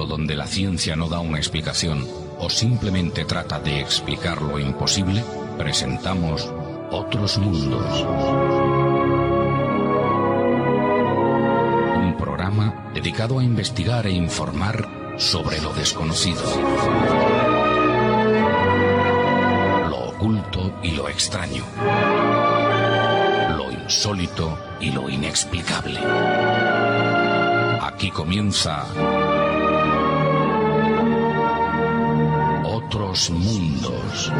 mundo donde la ciencia no da una explicación o simplemente trata de explicar lo imposible, presentamos Otros Mundos. Un programa dedicado a investigar e informar sobre lo desconocido, lo oculto y lo extraño, lo insólito y lo inexplicable. Aquí comienza Otros Mundos.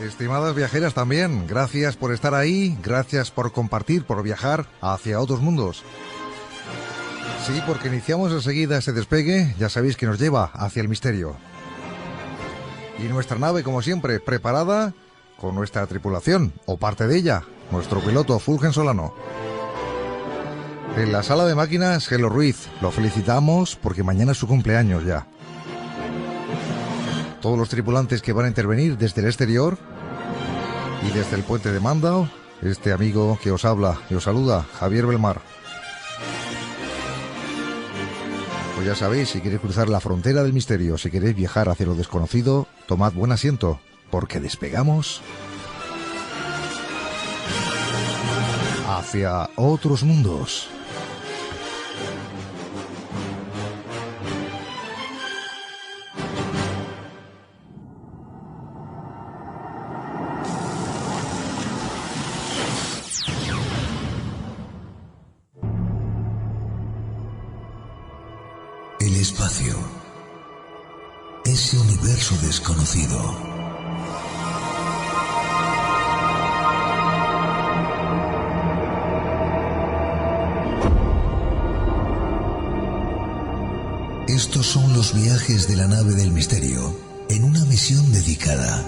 Estimadas viajeras también, gracias por estar ahí, gracias por compartir, por viajar hacia otros mundos. Sí, porque iniciamos enseguida ese despegue, ya sabéis que nos lleva hacia el misterio. Y nuestra nave, como siempre, preparada con nuestra tripulación, o parte de ella, nuestro piloto Fulgen Solano. En la sala de máquinas, Gelo Ruiz, lo felicitamos porque mañana es su cumpleaños ya. Todos los tripulantes que van a intervenir desde el exterior y desde el puente de Mandao, este amigo que os habla y os saluda, Javier Belmar. Pues ya sabéis, si queréis cruzar la frontera del misterio, si queréis viajar hacia lo desconocido, tomad buen asiento, porque despegamos hacia otros mundos. El espacio, ese universo desconocido. Estos son los viajes de la nave del misterio en una misión dedicada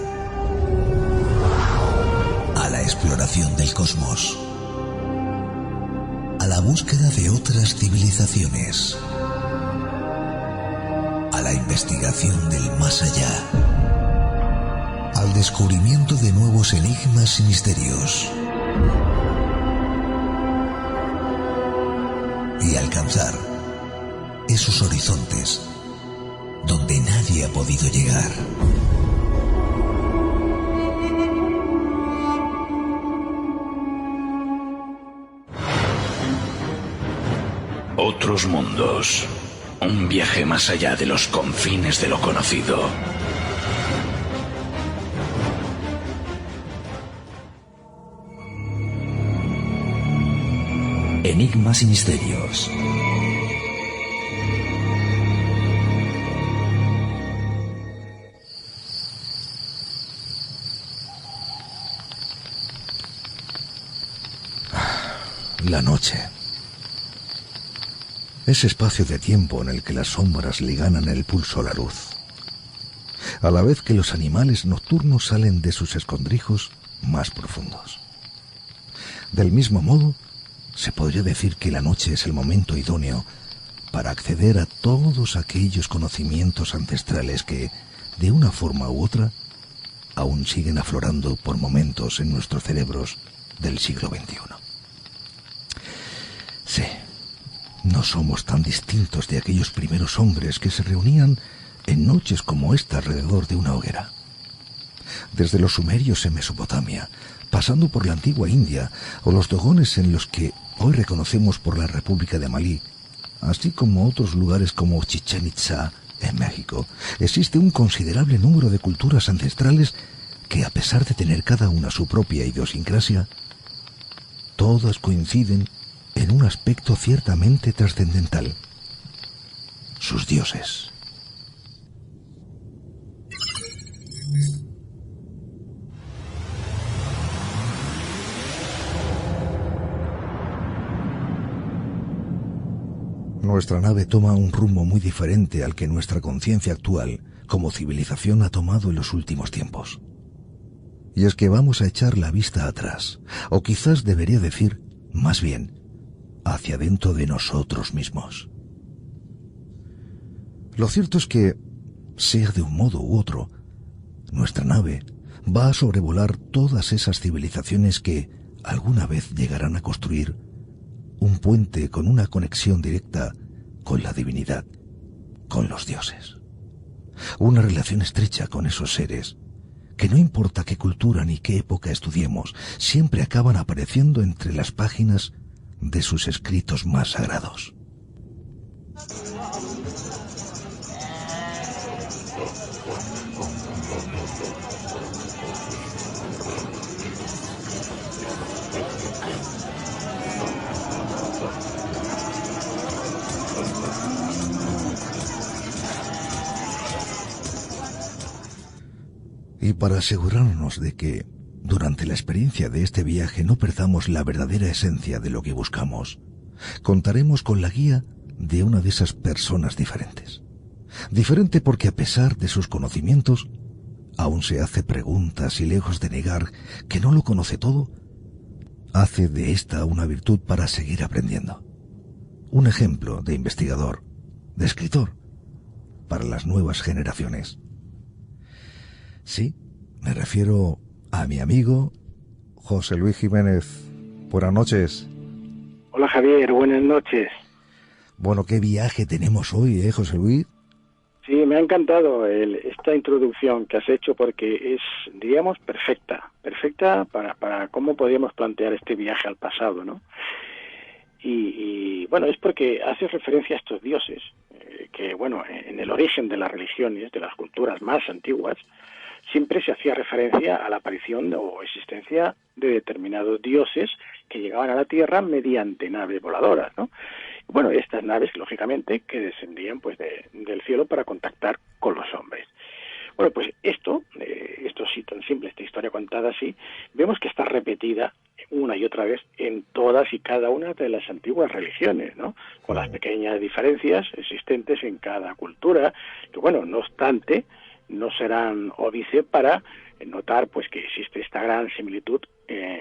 a la exploración del cosmos, a la búsqueda de otras civilizaciones, a la investigación del más allá, al descubrimiento de nuevos enigmas y misterios, y alcanzar esos horizontes donde nadie ha podido llegar. Otros Mundos. Un viaje más allá de los confines de lo conocido. Enigmas y misterios. La noche. Ese espacio de tiempo en el que las sombras le ganan el pulso a la luz, a la vez que los animales nocturnos salen de sus escondrijos más profundos. Del mismo modo, se podría decir que la noche es el momento idóneo para acceder a todos aquellos conocimientos ancestrales que, de una forma u otra, aún siguen aflorando por momentos en nuestros cerebros del siglo XXI. Sí. No somos tan distintos de aquellos primeros hombres que se reunían en noches como esta alrededor de una hoguera. Desde los sumerios en Mesopotamia, pasando por la antigua India o los dogones en los que hoy reconocemos por la República de Malí, así como otros lugares como Chichén Itzá en México, existe un considerable número de culturas ancestrales que, a pesar de tener cada una su propia idiosincrasia, todas coinciden en un aspecto ciertamente trascendental: sus dioses. nuestra nave toma un rumbo muy diferente al que nuestra conciencia actual, como civilización, ha tomado en los últimos tiempos. Y es que vamos a echar la vista atrás, o quizás debería decir, más bien, hacia dentro de nosotros mismos. Lo cierto es que, sea de un modo u otro, nuestra nave va a sobrevolar todas esas civilizaciones que alguna vez llegarán a construir un puente con una conexión directa con la divinidad, con los dioses. Una relación estrecha con esos seres que no importa qué cultura ni qué época estudiemos, siempre acaban apareciendo entre las páginas de sus escritos más sagrados. Y para asegurarnos de que, durante la experiencia de este viaje, no perdamos la verdadera esencia de lo que buscamos, contaremos con la guía de una de esas personas diferentes. Diferente porque, a pesar de sus conocimientos, aún se hace preguntas y, lejos de negar que no lo conoce todo, hace de esta una virtud para seguir aprendiendo. Un ejemplo de investigador, de escritor, para las nuevas generaciones. Sí, me refiero a mi amigo José Luis Jiménez. Buenas noches. Hola Javier, buenas noches. Bueno, qué viaje tenemos hoy, José Luis. Sí, me ha encantado esta introducción que has hecho porque es, diríamos, perfecta para cómo podríamos plantear este viaje al pasado, ¿no? Y bueno, es porque haces referencia a estos dioses, que bueno, en el origen de las religiones, de las culturas más antiguas, siempre se hacía referencia a la aparición o existencia de determinados dioses que llegaban a la Tierra mediante naves voladoras, ¿no? Bueno, estas naves, lógicamente, que descendían pues del cielo para contactar con los hombres. Bueno, pues esto sí, tan simple, esta historia contada así, vemos que está repetida una y otra vez en todas y cada una de las antiguas religiones, ¿no? Con las pequeñas diferencias existentes en cada cultura, que bueno, no obstante, no serán óbice para notar pues que existe esta gran similitud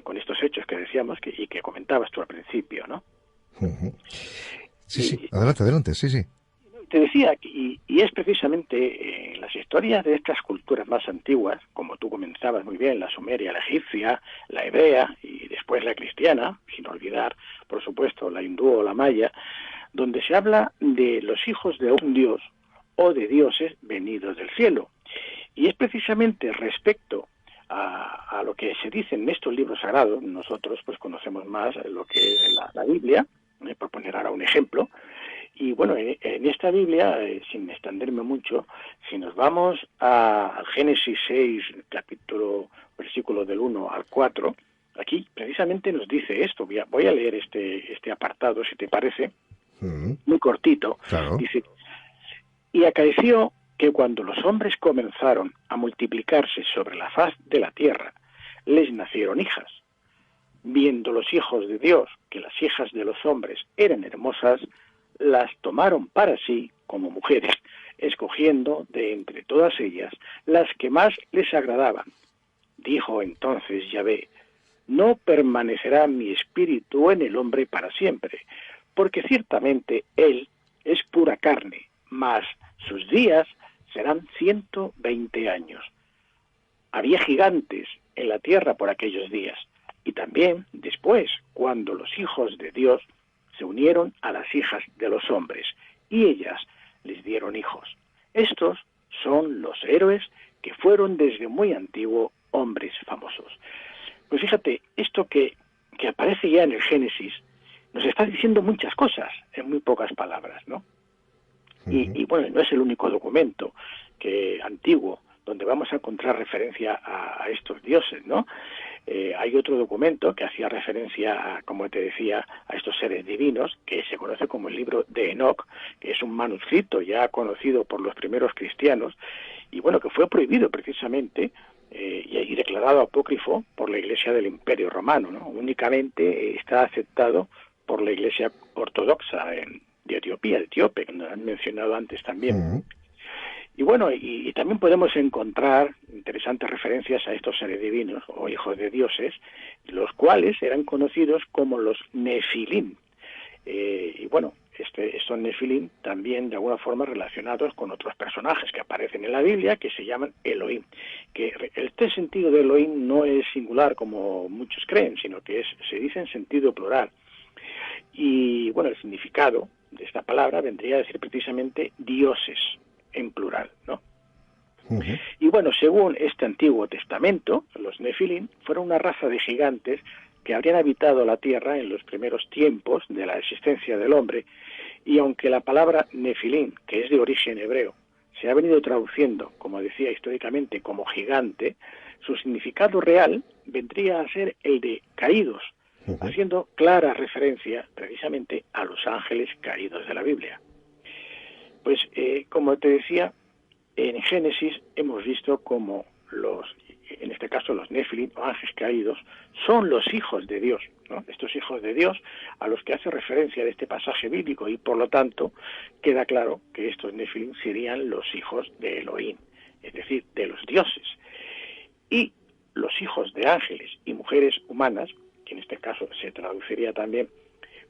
con estos hechos que decíamos y que comentabas tú al principio, ¿no? Uh-huh. Sí, adelante, sí. Te decía, y es precisamente las historias de estas culturas más antiguas, como tú comenzabas muy bien, la sumeria, la egipcia, la hebrea y después la cristiana, sin olvidar, por supuesto, la hindú o la maya, donde se habla de los hijos de un dios o de dioses venidos del cielo. Y es precisamente respecto a lo que se dice en estos libros sagrados, nosotros pues conocemos más lo que es la Biblia, por poner ahora un ejemplo, y bueno, en esta Biblia, sin extenderme mucho, si nos vamos a Génesis 6, versículo del 1 al 4, aquí precisamente nos dice esto, voy a leer este apartado, si te parece, muy cortito. Claro. Dice, y acaeció que cuando los hombres comenzaron a multiplicarse sobre la faz de la tierra, les nacieron hijas. Viendo los hijos de Dios que las hijas de los hombres eran hermosas, las tomaron para sí como mujeres, escogiendo de entre todas ellas las que más les agradaban. Dijo entonces Yahvé, no permanecerá mi espíritu en el hombre para siempre, porque ciertamente él es pura carne, mas sus días serán 120 años. Había gigantes en la tierra por aquellos días, y también después, cuando los hijos de Dios se unieron a las hijas de los hombres, y ellas les dieron hijos. Estos son los héroes que fueron desde muy antiguo hombres famosos. Pues fíjate, esto que aparece ya en el Génesis, nos está diciendo muchas cosas en muy pocas palabras, ¿no? Y bueno, no es el único documento antiguo donde vamos a encontrar referencia a estos dioses, ¿no? Hay otro documento que hacía referencia, como te decía, a estos seres divinos, que se conoce como el libro de Enoc, que es un manuscrito ya conocido por los primeros cristianos, y bueno, que fue prohibido precisamente y declarado apócrifo por la Iglesia del Imperio Romano, ¿no? Únicamente está aceptado por la Iglesia ortodoxa Etiopía, de Etíope, que nos han mencionado antes también. Y bueno, y también podemos encontrar interesantes referencias a estos seres divinos o hijos de dioses, los cuales eran conocidos como los Nefilim. Y bueno, estos Nefilim también de alguna forma relacionados con otros personajes que aparecen en la Biblia que se llaman Elohim. Que este sentido de Elohim no es singular como muchos creen, sino que se dice en sentido plural. Y bueno, el significado de esta palabra vendría a decir precisamente dioses en plural, ¿no? Y bueno, según este Antiguo Testamento, los Nefilim fueron una raza de gigantes que habrían habitado la tierra en los primeros tiempos de la existencia del hombre, y aunque la palabra Nefilim, que es de origen hebreo, se ha venido traduciendo, como decía históricamente, como gigante, su significado real vendría a ser el de caídos, haciendo clara referencia precisamente a los ángeles caídos de la Biblia. Pues, como te decía, en Génesis hemos visto como en este caso los Nefilim, o ángeles caídos, son los hijos de Dios, ¿no? Estos hijos de Dios a los que hace referencia de este pasaje bíblico, y por lo tanto queda claro que estos Nefilim serían los hijos de Elohim, es decir, de los dioses. Y los hijos de ángeles y mujeres humanas, que en este caso se traduciría también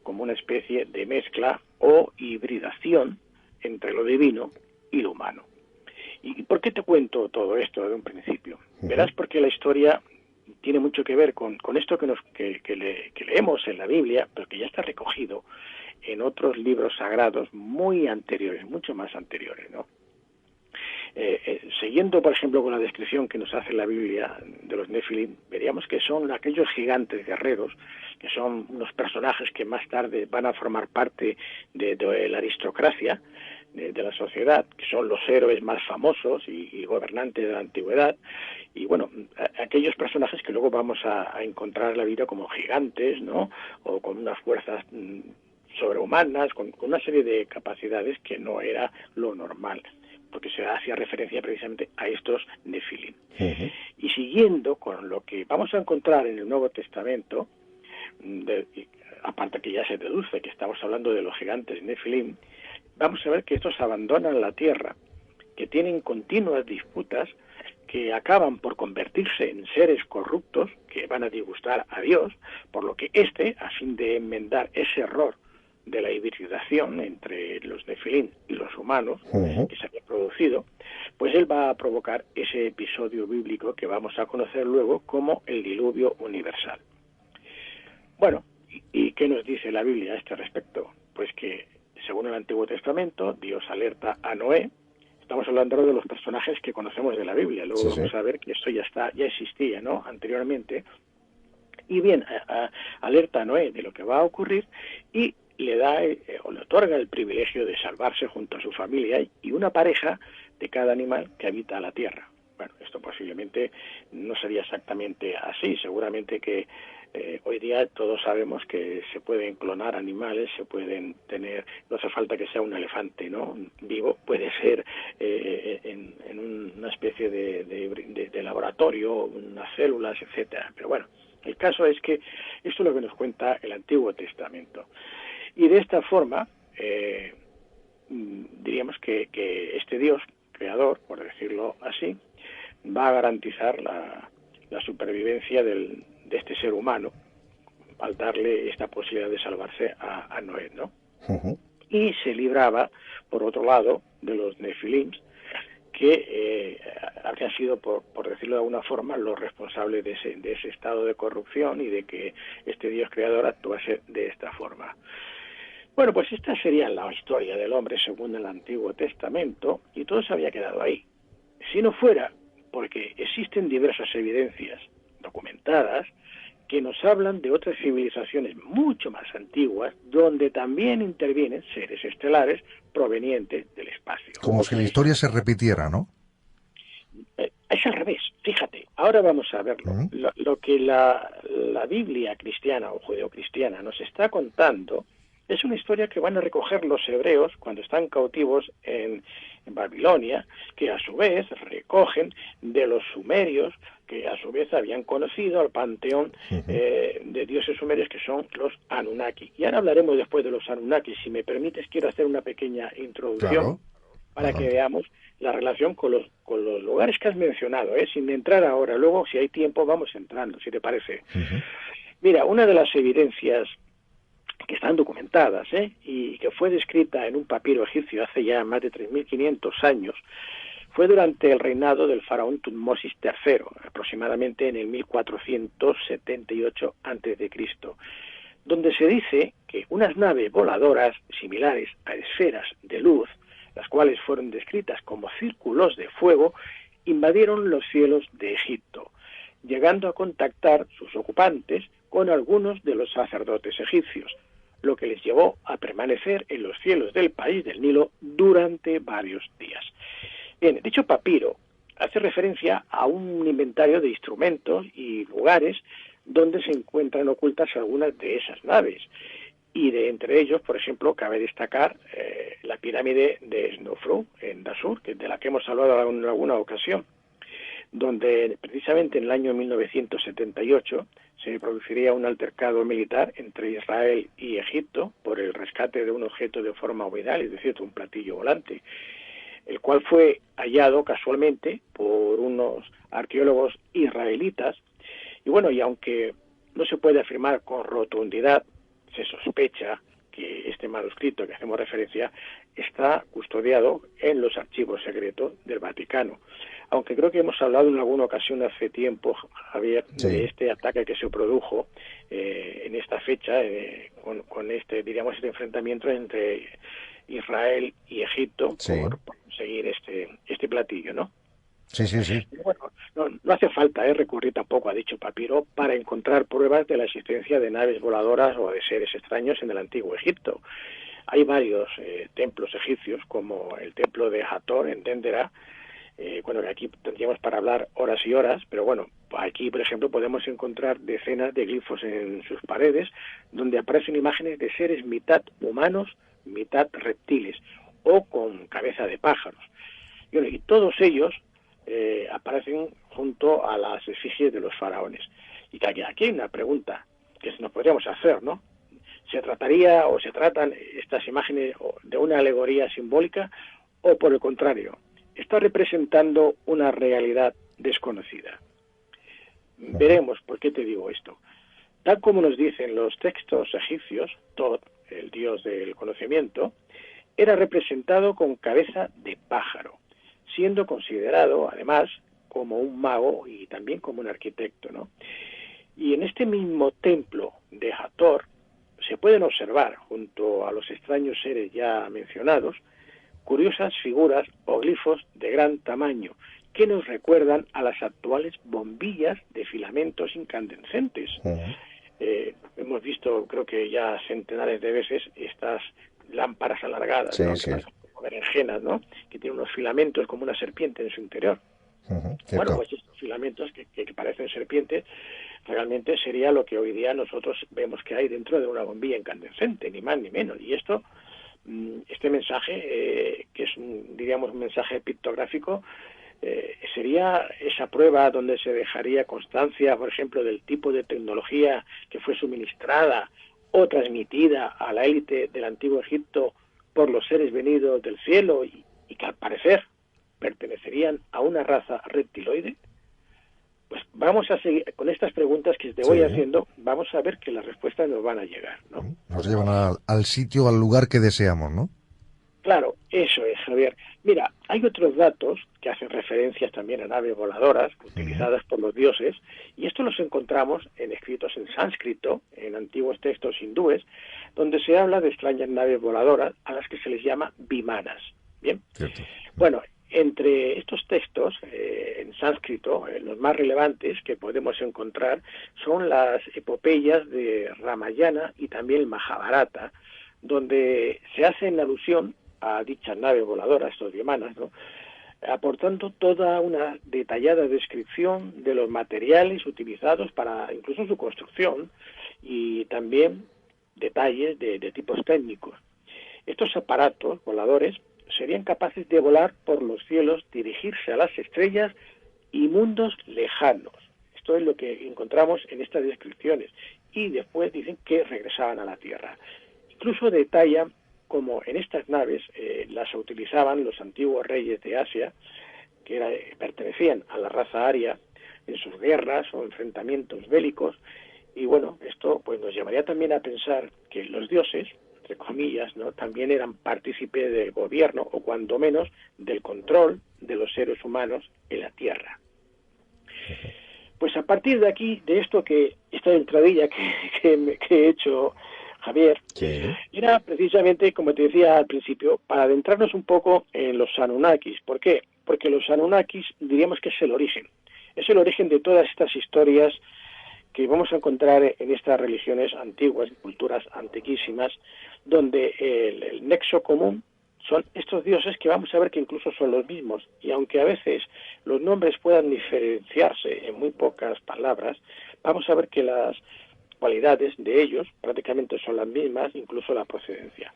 como una especie de mezcla o hibridación entre lo divino y lo humano. ¿Y por qué te cuento todo esto de un principio? Verás, porque la historia tiene mucho que ver con esto que leemos en la Biblia, pero que ya está recogido en otros libros sagrados muy anteriores, mucho más anteriores, ¿no? Siguiendo, por ejemplo, con la descripción que nos hace la Biblia de los Nefilim, veríamos que son aquellos gigantes guerreros, que son unos personajes que más tarde van a formar parte de la aristocracia de la sociedad, que son los héroes más famosos y gobernantes de la antigüedad, y bueno, aquellos personajes que luego vamos a encontrar en la vida como gigantes, ¿no? O con unas fuerzas sobrehumanas, con una serie de capacidades que no era lo normal, porque se hacía referencia precisamente a estos Nefilim. Y siguiendo con lo que vamos a encontrar en el Nuevo Testamento, aparte que ya se deduce que estamos hablando de los gigantes Nefilim, vamos a ver que estos abandonan la tierra, que tienen continuas disputas, que acaban por convertirse en seres corruptos, que van a disgustar a Dios, por lo que a fin de enmendar ese error de la hibridación entre los Nefilim y los humanos que se había producido, pues él va a provocar ese episodio bíblico que vamos a conocer luego como el diluvio universal. Bueno, ¿y qué nos dice la Biblia a este respecto? Pues que según el Antiguo Testamento, Dios alerta a Noé. Estamos hablando de los personajes que conocemos de la Biblia. Luego vamos a ver que esto ya existía, ¿no? Anteriormente. Y bien, alerta a Noé de lo que va a ocurrir y le da o le otorga el privilegio de salvarse junto a su familia y una pareja de cada animal que habita la tierra. Bueno, esto posiblemente no sería exactamente así. Seguramente que hoy día todos sabemos que se pueden clonar animales, se pueden tener, no hace falta que sea un elefante, ¿no? Vivo, puede ser en una especie de laboratorio, unas células, etcétera. Pero bueno, el caso es que esto es lo que nos cuenta el Antiguo Testamento. Y de esta forma, diríamos que este Dios creador, por decirlo así, va a garantizar la supervivencia de este ser humano al darle esta posibilidad de salvarse a Noé, ¿no? Y se libraba, por otro lado, de los Nefilim, que habrían sido, por decirlo de alguna forma, los responsables de ese estado de corrupción y de que este Dios creador actuase de esta forma. Bueno, pues esta sería la historia del hombre según el Antiguo Testamento, y todo se había quedado ahí. Si no fuera porque existen diversas evidencias documentadas que nos hablan de otras civilizaciones mucho más antiguas, donde también intervienen seres estelares provenientes del espacio. Como si la historia se repitiera, ¿no? Es al revés, fíjate, ahora vamos a verlo. Lo que la Biblia cristiana o judeocristiana nos está contando Es una historia que van a recoger los hebreos cuando están cautivos en Babilonia, que a su vez recogen de los sumerios, que a su vez habían conocido al panteón de dioses sumerios, que son los Anunnaki. Y ahora hablaremos después de los Anunnaki. Si me permites, quiero hacer una pequeña introducción para que veamos la relación con los lugares que has mencionado, sin entrar ahora. Luego, si hay tiempo, vamos entrando, si te parece. Mira, una de las evidencias que están documentadas y que fue descrita en un papiro egipcio hace ya más de 3.500 años, fue durante el reinado del faraón Tutmosis III, aproximadamente en el 1478 a.C., donde se dice que unas naves voladoras similares a esferas de luz, las cuales fueron descritas como círculos de fuego, invadieron los cielos de Egipto, llegando a contactar sus ocupantes con algunos de los sacerdotes egipcios, lo que les llevó a permanecer en los cielos del país del Nilo durante varios días. Bien, dicho papiro hace referencia a un inventario de instrumentos y lugares donde se encuentran ocultas algunas de esas naves. Y de entre ellos, por ejemplo, cabe destacar la pirámide de Snofru en Dashur, de la que hemos hablado en alguna ocasión, donde precisamente en el año 1978 se produciría un altercado militar entre Israel y Egipto por el rescate de un objeto de forma ovoidal, es decir, un platillo volante, el cual fue hallado casualmente por unos arqueólogos israelitas. Y bueno, y aunque no se puede afirmar con rotundidad, se sospecha que este manuscrito que hacemos referencia está custodiado en los archivos secretos del Vaticano. Aunque creo que hemos hablado en alguna ocasión hace tiempo, Javier, de este ataque que se produjo en esta fecha, con este enfrentamiento entre Israel y Egipto por conseguir este platillo, ¿no? Sí. Bueno, no hace falta recurrir tampoco a dicho papiro para encontrar pruebas de la existencia de naves voladoras o de seres extraños en el antiguo Egipto. Hay varios templos egipcios, como el templo de Hathor en Dendera. Bueno, aquí tendríamos para hablar horas y horas, pero bueno, aquí, por ejemplo, podemos encontrar decenas de glifos en sus paredes, donde aparecen imágenes de seres mitad humanos, mitad reptiles, o con cabeza de pájaros. Y, bueno, y todos ellos aparecen junto a las efigies de los faraones. Y aquí hay una pregunta que nos podríamos hacer, ¿no? ¿Se trataría o se tratan estas imágenes de una alegoría simbólica o, por el contrario, está representando una realidad desconocida? Veremos por qué te digo esto. Tal como nos dicen los textos egipcios, Tot, el dios del conocimiento, era representado con cabeza de pájaro, siendo considerado, además, como un mago y también como un arquitecto, ¿no? Y en este mismo templo de Hathor se pueden observar, junto a los extraños seres ya mencionados, curiosas figuras o glifos de gran tamaño que nos recuerdan a las actuales bombillas de filamentos incandescentes. Hemos visto, creo que ya centenares de veces, estas lámparas alargadas, ¿no? Que parecen como berenjenas, ¿no? Que tienen unos filamentos como una serpiente en su interior. Bueno, pues estos filamentos que parecen serpientes realmente sería lo que hoy día nosotros vemos que hay dentro de una bombilla incandescente, ni más ni menos. Y este mensaje, que es diríamos un mensaje pictográfico, sería esa prueba donde se dejaría constancia, por ejemplo, del tipo de tecnología que fue suministrada o transmitida a la élite del antiguo Egipto por los seres venidos del cielo y que al parecer pertenecerían a una raza reptiloide. Pues vamos a seguir con estas preguntas que te voy haciendo, vamos a ver que las respuestas nos van a llegar, ¿no? Nos llevan al sitio, al lugar que deseamos, ¿no? Claro, eso es, Javier. Mira, hay otros datos que hacen referencias también a naves voladoras utilizadas por los dioses, y esto los encontramos en escritos en sánscrito, en antiguos textos hindúes, donde se habla de extrañas naves voladoras a las que se les llama vimanas. Bien. Cierto. Bueno, entre estos textos, en sánscrito, los más relevantes que podemos encontrar son las epopeyas de Ramayana y también el Mahabharata, donde se hacen alusión a dichas naves voladoras, estos vimanas, ¿no? Aportando toda una detallada descripción de los materiales utilizados para incluso su construcción y también detalles de tipos técnicos. Estos aparatos voladores serían capaces de volar por los cielos, dirigirse a las estrellas y mundos lejanos. Esto es lo que encontramos en estas descripciones. Y después dicen que regresaban a la Tierra. Incluso detallan como en estas naves las utilizaban los antiguos reyes de Asia, que pertenecían a la raza aria, en sus guerras o enfrentamientos bélicos. Y bueno, esto pues nos llevaría también a pensar que los dioses, entre comillas, ¿no?, también eran partícipes del gobierno, o cuando menos del control de los seres humanos en la Tierra. Pues a partir de aquí, de esto que esta entradilla que he hecho, Javier, Sí. era precisamente, como te decía al principio, para adentrarnos un poco en los Anunnakis. ¿Por qué? Porque los Anunnakis diríamos que es el origen de todas estas historias que vamos a encontrar en estas religiones antiguas, culturas antiquísimas, donde el nexo común son estos dioses que vamos a ver que incluso son los mismos, y aunque a veces los nombres puedan diferenciarse en muy pocas palabras, vamos a ver que las cualidades de ellos prácticamente son las mismas, incluso la procedencia.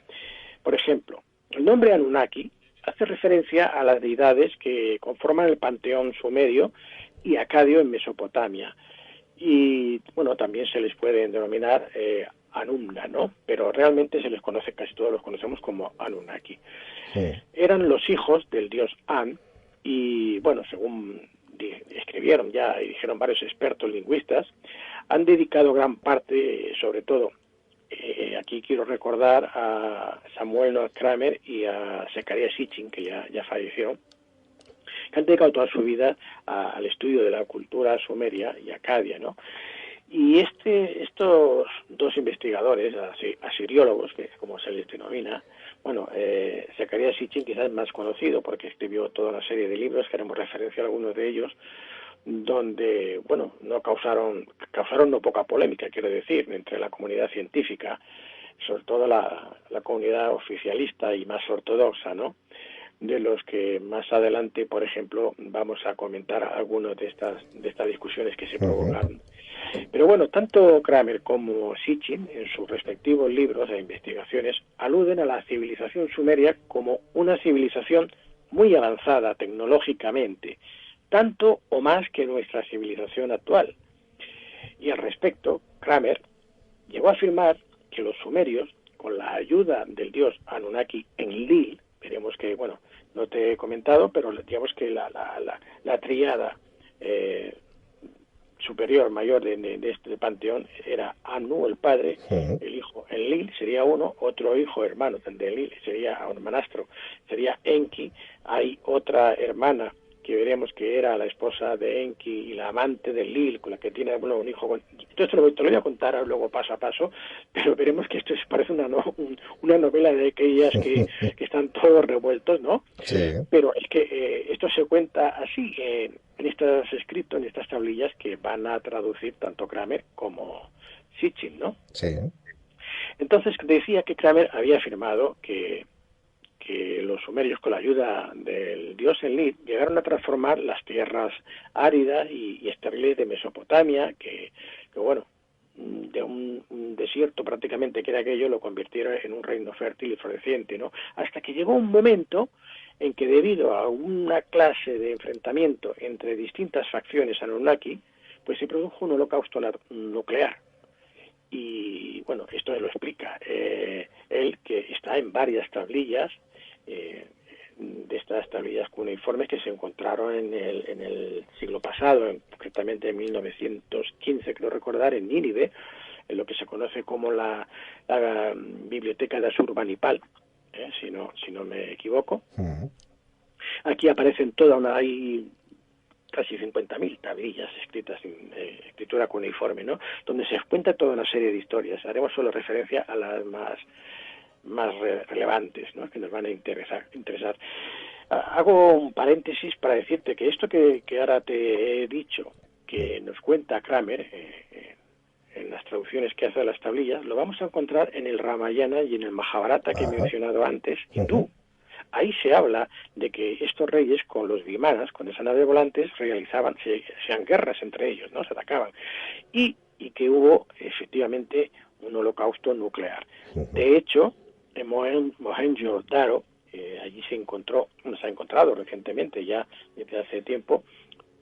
Por ejemplo, el nombre Anunnaki hace referencia a las deidades que conforman el panteón sumerio y acadio en Mesopotamia. Y bueno, también se les puede denominar Anumna, ¿no? Pero realmente se les conoce, casi todos los conocemos como Anunnaki. Sí. Eran los hijos del dios An, y bueno, según escribieron ya y dijeron varios expertos lingüistas, han dedicado gran parte, sobre todo, aquí quiero recordar a Samuel Noah Kramer y a Zecharia Sitchin, que ya fallecieron, que han dedicado toda su vida al estudio de la cultura sumeria y acadia, ¿no? Y estos dos investigadores, asiriólogos, que como se les denomina, bueno, Zecharia Sitchin quizás es más conocido porque escribió toda una serie de libros, que haremos referencia a algunos de ellos, donde, bueno, no causaron no poca polémica, quiero decir, entre la comunidad científica, sobre todo la comunidad oficialista y más ortodoxa, ¿no?, de los que más adelante, por ejemplo, vamos a comentar algunas de estas discusiones que se provocaron. Pero bueno, tanto Kramer como Sitchin, en sus respectivos libros e investigaciones, aluden a la civilización sumeria como una civilización muy avanzada tecnológicamente, tanto o más que nuestra civilización actual. Y al respecto, Kramer llegó a afirmar que los sumerios, con la ayuda del dios Anunnaki Enlil, veremos que, bueno, no te he comentado, pero digamos que la tríada superior, mayor de este panteón era Anu, el padre, el hijo Enlil sería uno, otro hijo hermano de Enlil sería un hermanastro, sería Enki, hay otra hermana que veremos que era la esposa de Enki y la amante de Enlil, con la que tiene, bueno, un hijo. Todo esto te lo voy a contar luego paso a paso, pero veremos que esto parece una novela de aquellas que están todos revueltos, ¿no? Sí. Pero es que esto se cuenta así, en estos escritos, en estas tablillas que van a traducir tanto Kramer como Sitchin, ¿no? Sí. Entonces decía que Kramer había afirmado que los sumerios, con la ayuda del dios Enlil, llegaron a transformar las tierras áridas y estériles de Mesopotamia, que bueno, de un desierto prácticamente que era aquello, lo convirtieron en un reino fértil y floreciente, ¿no? Hasta que llegó un momento en que, debido a una clase de enfrentamiento entre distintas facciones Anunnaki, pues se produjo un holocausto nuclear. Y bueno, esto lo explica él, que está en varias tablillas, de estas tablillas cuneiformes que se encontraron en el siglo pasado, concretamente en 1915, creo recordar, en Nínive, en lo que se conoce como la biblioteca de Asurbanipal, si no me equivoco. Aquí aparecen hay casi 50.000 tablillas escritas en escritura cuneiforme, ¿no?, donde se cuenta toda una serie de historias. Haremos solo referencia a las más relevantes, ¿no?, que nos van a interesar. Hago un paréntesis para decirte que esto que ahora te he dicho, que nos cuenta Kramer en las traducciones que hace de las tablillas, lo vamos a encontrar en el Ramayana y en el Mahabharata que he mencionado antes, hindú. Ahí se habla de que estos reyes, con los vimanas, con esas naves volantes, sean guerras entre ellos, ¿no?, se atacaban. Y que hubo efectivamente un holocausto nuclear. De hecho, en Mohenjo-Daro, allí se ha encontrado recientemente, ya desde hace tiempo,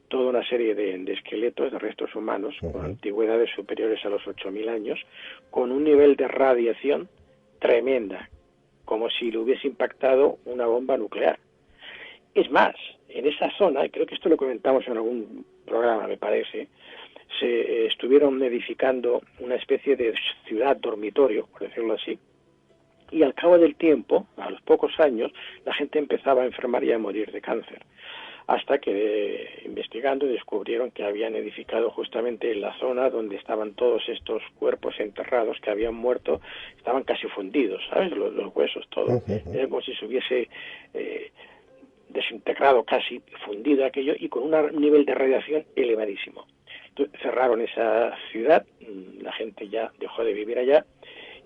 toda una serie de esqueletos, de restos humanos, con antigüedades superiores a los 8.000 años, con un nivel de radiación tremenda, como si le hubiese impactado una bomba nuclear. Es más, en esa zona, y creo que esto lo comentamos en algún programa, me parece, se estuvieron edificando una especie de ciudad dormitorio, por decirlo así, y al cabo del tiempo, a los pocos años, la gente empezaba a enfermar y a morir de cáncer, hasta que investigando descubrieron que habían edificado justamente en la zona donde estaban todos estos cuerpos enterrados que habían muerto, estaban casi fundidos, ¿sabes? Los huesos, todo. Era como si se hubiese desintegrado, casi fundido aquello, y con un nivel de radiación elevadísimo. Entonces, cerraron esa ciudad, la gente ya dejó de vivir allá,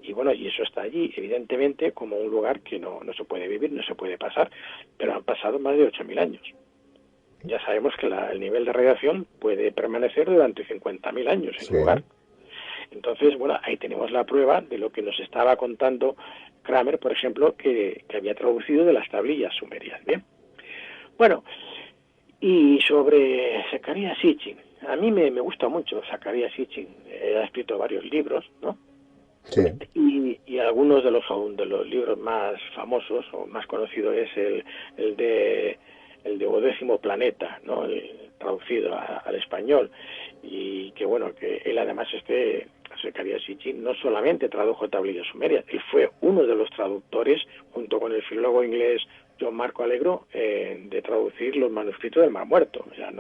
y bueno, y eso está allí, evidentemente, como un lugar que no se puede vivir, no se puede pasar, pero han pasado más de 8.000 años. Ya sabemos que el nivel de radiación puede permanecer durante 50.000 años en el lugar. Entonces, bueno, ahí tenemos la prueba de lo que nos estaba contando Kramer, por ejemplo, que había traducido de las tablillas sumerias. Bien. Bueno, y sobre Zecharia Sitchin, a mí me gusta mucho Zecharia Sitchin, ha escrito varios libros, ¿no? Sí. Y algunos de los libros más famosos o más conocidos es el de 12º Planeta, ¿no? Traducido al español, y que bueno, que él además Zecharia Sitchin no solamente tradujo tablillas sumerias, él fue uno de los traductores, junto con el filólogo inglés John Marco Allegro, de traducir los manuscritos del Mar Muerto. O sea,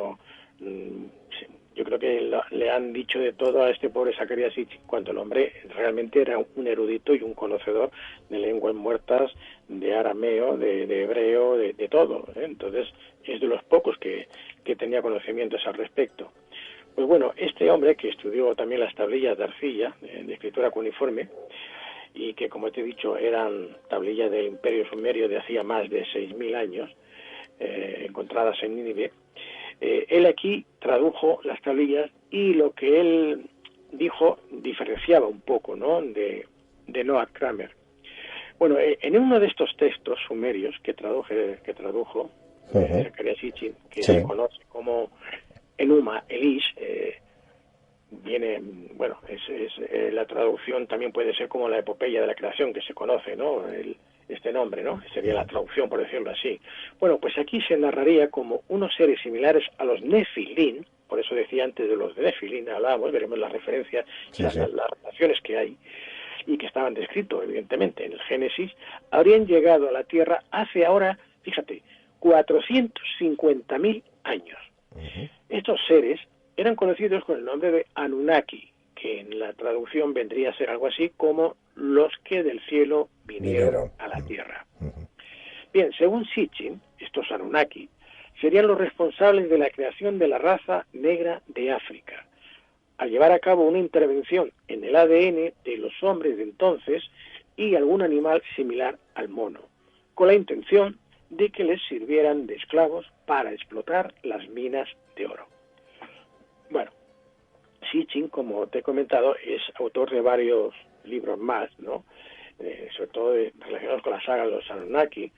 yo creo que le han dicho de todo a este pobre Zecharia Sitchin, cuando el hombre realmente era un erudito y un conocedor de lenguas muertas, de arameo, de hebreo, de todo, ¿eh? Entonces es de los pocos que tenía conocimientos al respecto. Pues bueno, este hombre que estudió también las tablillas de arcilla, de escritura cuneiforme, y que, como te he dicho, eran tablillas del Imperio Sumerio de hacía más de 6.000 años, encontradas en Nínive, él aquí tradujo las tablillas, y lo que él dijo diferenciaba un poco, ¿no?, de Noah Kramer. Bueno, en uno de estos textos sumerios que tradujo Zecharia Sitchin, que se conoce como Enuma Elish, viene, bueno, la traducción también puede ser como la epopeya de la creación, que se conoce, ¿no?, este nombre, ¿no?, sería la traducción, por decirlo así. Bueno, pues aquí se narraría como unos seres similares a los Nefilim, por eso decía antes de los Nefilim, hablábamos, veremos las referencias, las relaciones que hay, y que estaban descritos, evidentemente, en el Génesis, habrían llegado a la Tierra hace ahora, fíjate, 450.000 años. Estos seres eran conocidos con el nombre de Anunnaki, que en la traducción vendría a ser algo así como los que del cielo vinieron a la Tierra. Bien, según Sitchin, estos Anunnaki serían los responsables de la creación de la raza negra de África, al llevar a cabo una intervención en el ADN de los hombres de entonces y algún animal similar al mono, con la intención de que les sirvieran de esclavos para explotar las minas de oro. Bueno, Sitchin, como te he comentado, es autor de varios libros más, ¿no?, sobre todo relacionados con la saga de los Anunnaki,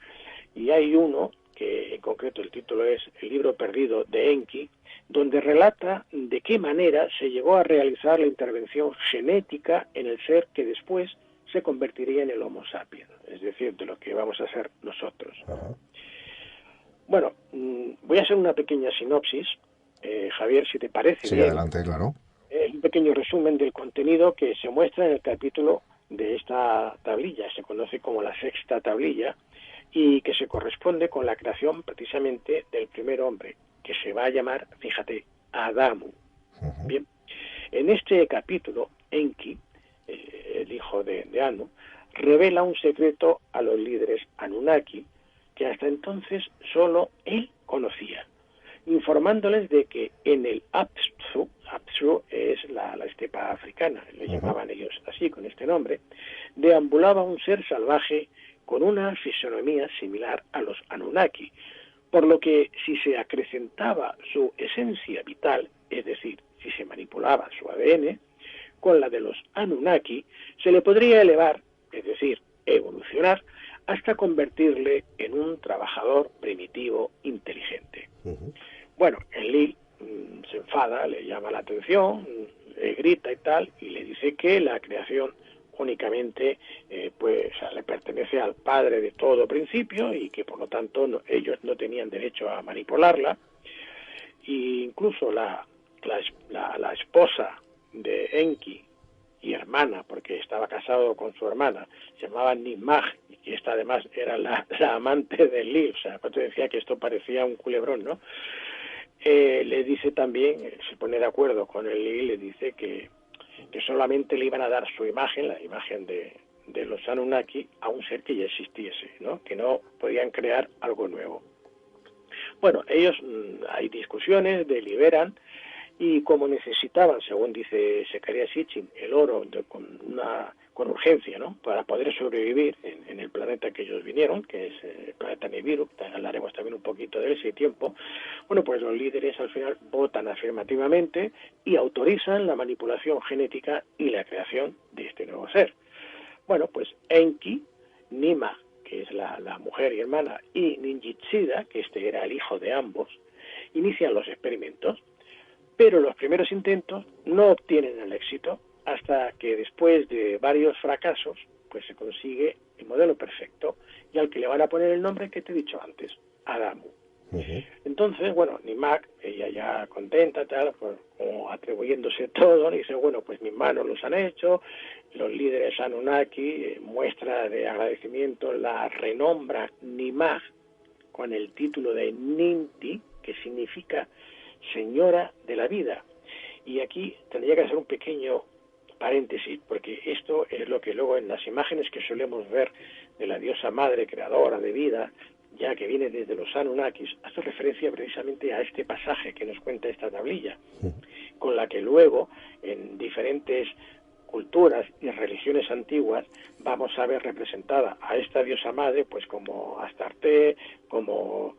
y hay uno que en concreto el título es El libro perdido de Enki, donde relata de qué manera se llegó a realizar la intervención genética en el ser que después se convertiría en el Homo sapiens, es decir, de lo que vamos a ser nosotros. Bueno, voy a hacer una pequeña sinopsis, Javier, si te parece. Sí, bien. adelante, claro. Un pequeño resumen del contenido que se muestra en el capítulo de esta tablilla, se conoce como la sexta tablilla, y que se corresponde con la creación precisamente del primer hombre, que se va a llamar, fíjate, Adamu. Bien, en este capítulo, Enki, el hijo de Anu, revela un secreto a los líderes Anunnaki, que hasta entonces solo él conocía, informándoles de que en el Apsu es la estepa africana, le llamaban ellos así, con este nombre, deambulaba un ser salvaje con una fisonomía similar a los Anunnaki, por lo que si se acrecentaba su esencia vital, es decir, si se manipulaba su ADN, con la de los Anunnaki, se le podría elevar, es decir, evolucionar, hasta convertirle en un trabajador primitivo inteligente. Bueno, Enlil se enfada, le llama la atención, le grita y tal, y le dice que la creación únicamente le pertenece al Padre de todo principio y que por lo tanto ellos no tenían derecho a manipularla. E incluso la esposa de Enki y hermana, porque estaba casado con su hermana, se llamaba Nimag, y esta además era la amante de Enlil, o sea, cuando decía que esto parecía un culebrón, ¿no? Le dice también, se pone de acuerdo con Enlil, le dice que solamente le iban a dar su imagen, la imagen de los Anunnaki, a un ser que ya existiese, ¿no? Que no podían crear algo nuevo. Bueno, ellos, hay discusiones, deliberan, y como necesitaban, según dice Zecharia Sitchin, el oro con urgencia, ¿no? Para poder sobrevivir en el planeta que ellos vinieron, que es el planeta Nibiru, hablaremos también un poquito de ese tiempo. Bueno, pues los líderes al final votan afirmativamente y autorizan la manipulación genética y la creación de este nuevo ser. Bueno, pues Enki, Nima, que es la mujer y hermana, y Ninjitsida, que este era el hijo de ambos, inician los experimentos. Pero los primeros intentos no obtienen el éxito hasta que después de varios fracasos pues se consigue el modelo perfecto y al que le van a poner el nombre que te he dicho antes, Adamu. Entonces, bueno, Nimag, ella ya contenta, tal, pues, como atribuyéndose todo, dice, bueno, pues mis manos los han hecho, los líderes Anunnaki, muestra de agradecimiento, la renombra Nimag con el título de Ninti, que significa señora de la vida. Y aquí tendría que hacer un pequeño paréntesis, porque esto es lo que luego en las imágenes que solemos ver de la diosa madre creadora de vida, ya que viene desde los Anunnakis, hace referencia precisamente a este pasaje que nos cuenta esta tablilla, con la que luego en diferentes culturas y religiones antiguas vamos a ver representada a esta diosa madre pues como Astarte, como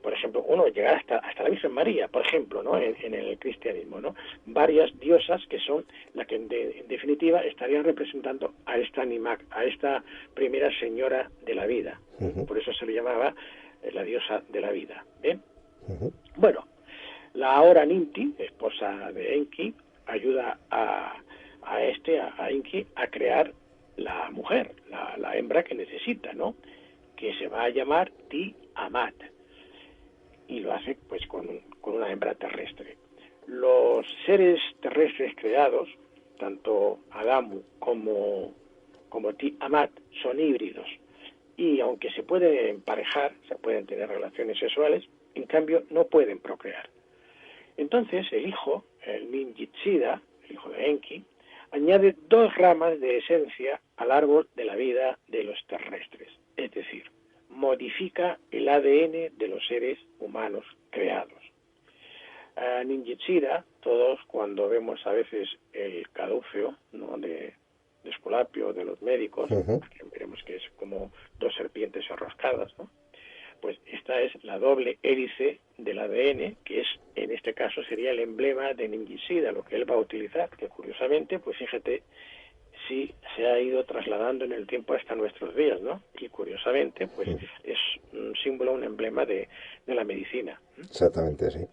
por ejemplo, llegar hasta la Virgen María, por ejemplo, ¿no? En el cristianismo, ¿no? Varias diosas que son las que en definitiva estarían representando a esta Nimag, a esta primera señora de la vida. Por eso se le llamaba la diosa de la vida. ¿Bien? Bueno, la ahora Ninti, esposa de Enki, ayuda a Enki a crear la mujer, la hembra que necesita, ¿no? Que se va a llamar Tiamat, y lo hace pues con una hembra terrestre. Los seres terrestres creados, tanto Adamu como Tiamat, son híbridos, y aunque se pueden emparejar, se pueden tener relaciones sexuales, en cambio no pueden procrear. Entonces el hijo, el Ninjitsida, el hijo de Enki, añade 2 ramas de esencia al árbol de la vida de los terrestres. Es decir, modifica el ADN de los seres humanos creados. Ninjitsida, todos cuando vemos a veces el caduceo, ¿no? de Esculapio, de los médicos, que veremos que es como 2 serpientes enroscadas, ¿no? Pues esta es la doble hélice del ADN, que es, en este caso sería el emblema de Ninjitsida, lo que él va a utilizar, que curiosamente, pues fíjate, sí se ha ido trasladando en el tiempo hasta nuestros días, ¿no? Y curiosamente, pues es un símbolo, un emblema de la medicina. Exactamente, sí.